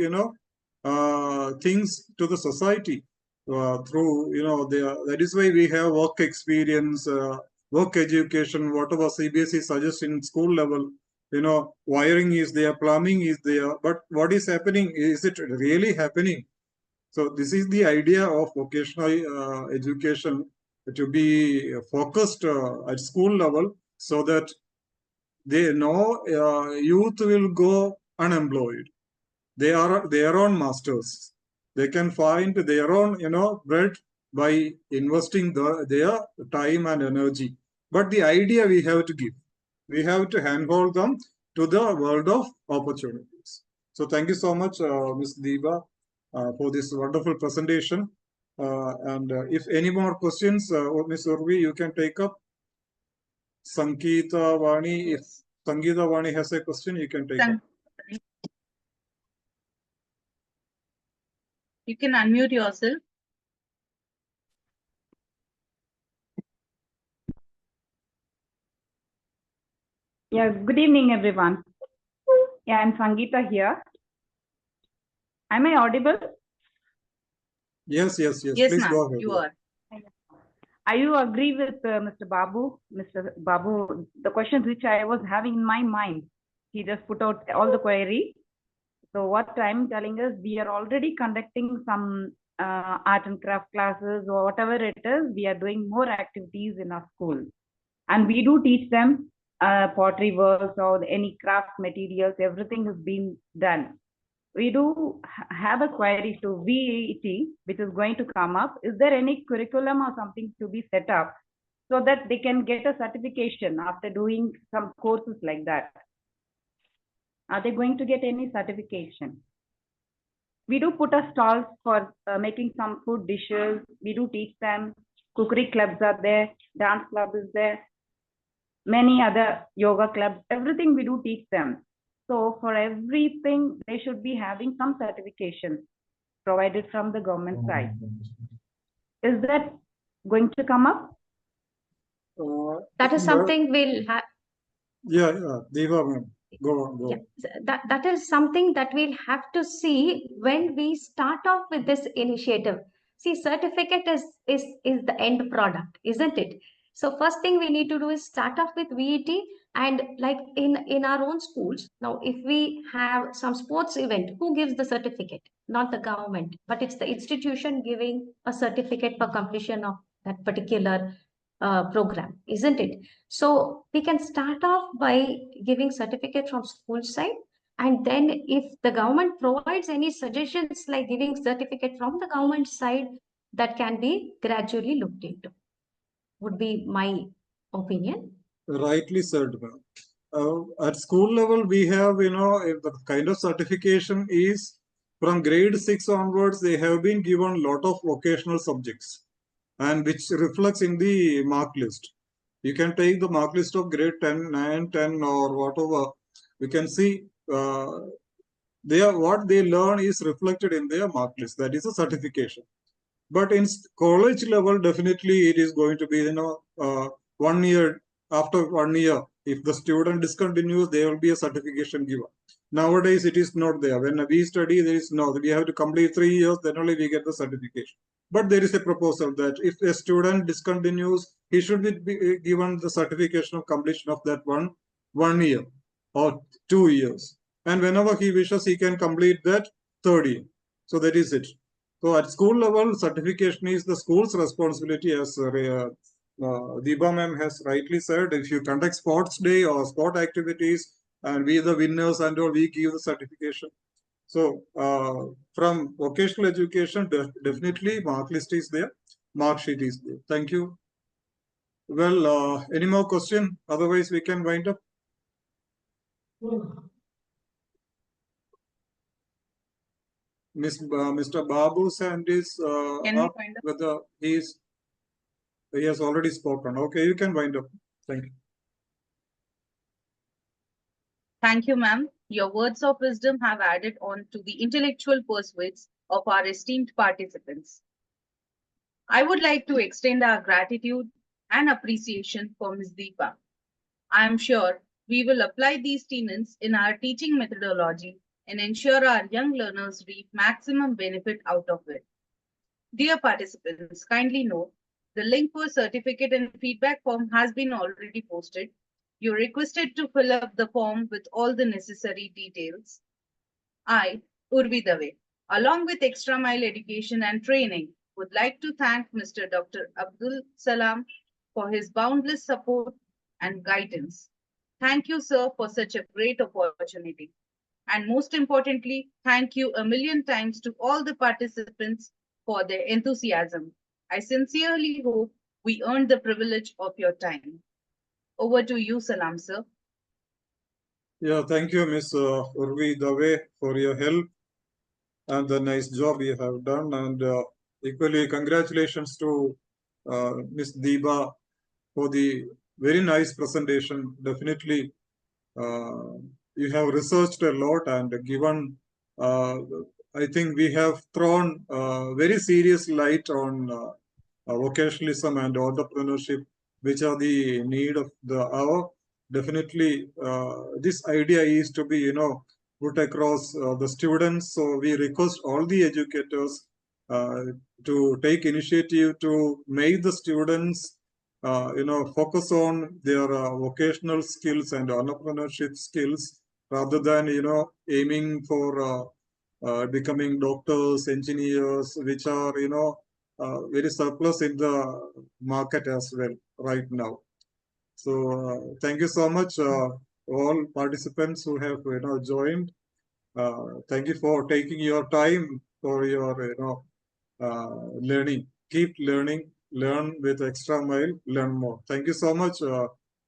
things to the society through that is why we have work experience, work education, whatever CBSE suggests in school level. Wiring is there, plumbing is there, but what is happening? Is it really happening? So this is the idea of vocational education, to be focused at school level, so that they know youth will go unemployed. They are their own masters. They can find their own bread by investing their time and energy. But the idea we have to give, we have to handhold them to the world of opportunities. So thank you so much, Ms. Deepa, for this wonderful presentation. And if any more questions, Ms. Urvi, you can take up. Sangeeta Vani, if Sangeeta Vani has a question, you can take up. You can unmute yourself. Yeah, good evening, everyone. Yeah, I'm Sangeeta here. Am I audible? Yes, Yes, please go ahead. you are. I do agree with Mr. Babu. Mr. Babu, the questions which I was having in my mind, he just put out all the query. So what I'm telling is, we are already conducting some art and craft classes, or whatever it is. We are doing more activities in our school, and we do teach them pottery works or any craft materials. Everything is being done. We do have a query to VET, which is going to come up. Is there any curriculum or something to be set up so that they can get a certification after doing some courses like that? Are they going to get any certification? we do put a stalls for making some food dishes. We do teach them. Cookery clubs are there. Dance club is there. Many other yoga clubs. Everything we do teach them. So for everything, they should be having some certification provided from the government side. Is that going to come up? That is something we'll have. Yeah, Deva, ma'am. Go on, go on. Yeah, that is something that we'll have to see when we start off with this initiative. See, certificate is the end product, isn't it? So first thing we need to do is start off with VET, and like in our own schools. Now, if we have some sports event, who gives the certificate? Not the government, but it's the institution giving a certificate for completion of that particular program, isn't it? So we can start off by giving certificate from school side, and then if the government provides any suggestions like giving certificate from the government side, that can be gradually looked into. Would be my opinion. Rightly said, ma'am. At school level, we have, the kind of certification is from grade 6 onwards, they have been given a lot of vocational subjects, and which reflects in the mark list. You can take the mark list of grade 10, 9, 10 or whatever. We can see what they learn is reflected in their mark list. That is a certification. But in college level, definitely it is going to be, 1 year. After 1 year, if the student discontinues, there will be a certification given. Nowadays, it is not there. When we study, there is no. We have to complete 3 years, then only we get the certification. But there is a proposal that if a student discontinues, he should be given the certification of completion of that 1 year or 2 years. And whenever he wishes, he can complete that 3rd year. So that is it. So at school level, certification is the school's responsibility, as Deepa ma'am has rightly said. If you conduct sports day or sport activities and we the winners and all, we give the certification. So from vocational education, definitely mark list is there, mark sheet is there. Thank you. Well, any more question? Otherwise, we can wind up. Mr. Babu's hand is up, whether he has already spoken. Okay, you can wind up. Thank you. Thank you, ma'am. Your words of wisdom have added on to the intellectual pursuits of our esteemed participants. I would like to extend our gratitude and appreciation for Ms. Deepa. I am sure we will apply these tenets in our teaching methodology and ensure our young learners reap maximum benefit out of it. Dear participants, kindly note, the link for certificate and feedback form has been already posted. You're requested to fill up the form with all the necessary details. I, Urvi Dave, along with Extra Mile Education and Training, would like to thank Mr. Dr. Abdul Salam for his boundless support and guidance. Thank you, sir, for such a great opportunity. And most importantly, thank you a million times to all the participants for their enthusiasm. I sincerely hope we earned the privilege of your time. Over to you, Salam, sir. Yeah, thank you, Ms. Urvi Dave, for your help and the nice job you have done. And equally, congratulations to Ms. Deepa for the very nice presentation. Definitely, you have researched a lot and given, I think we have thrown very serious light on vocationalism and entrepreneurship, which are the need of the hour. Definitely, this idea is to be, put across the students. So we request all the educators to take initiative to make the students, focus on their vocational skills and entrepreneurship skills rather than, aiming for becoming doctors, engineers, which are, very surplus in the market as well right now. So thank you so much, all participants who have joined. Thank you for taking your time for your learning. Keep learning. Learn with Extra Mile. Learn more. Thank you so much,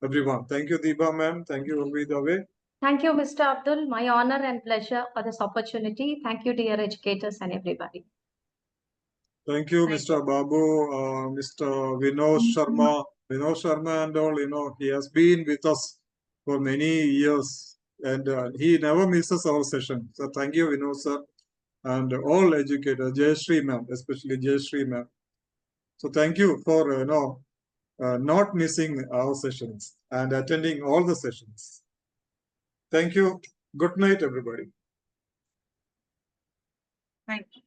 everyone. Thank you, Deepa ma'am. Thank you, Urvi Dave. Thank you, Mr. Abdul. My honor and pleasure for this opportunity. Thank you, dear educators and everybody. Thank you, Mr. Babu, Mr. Vinod Sharma. Vinod Sharma and all, he has been with us for many years and he never misses our session. So thank you, Vinod sir, and all educators, Jayashree ma'am, especially Jayashree ma'am. So thank you for, not missing our sessions and attending all the sessions. Thank you. Good night, everybody. Thank you.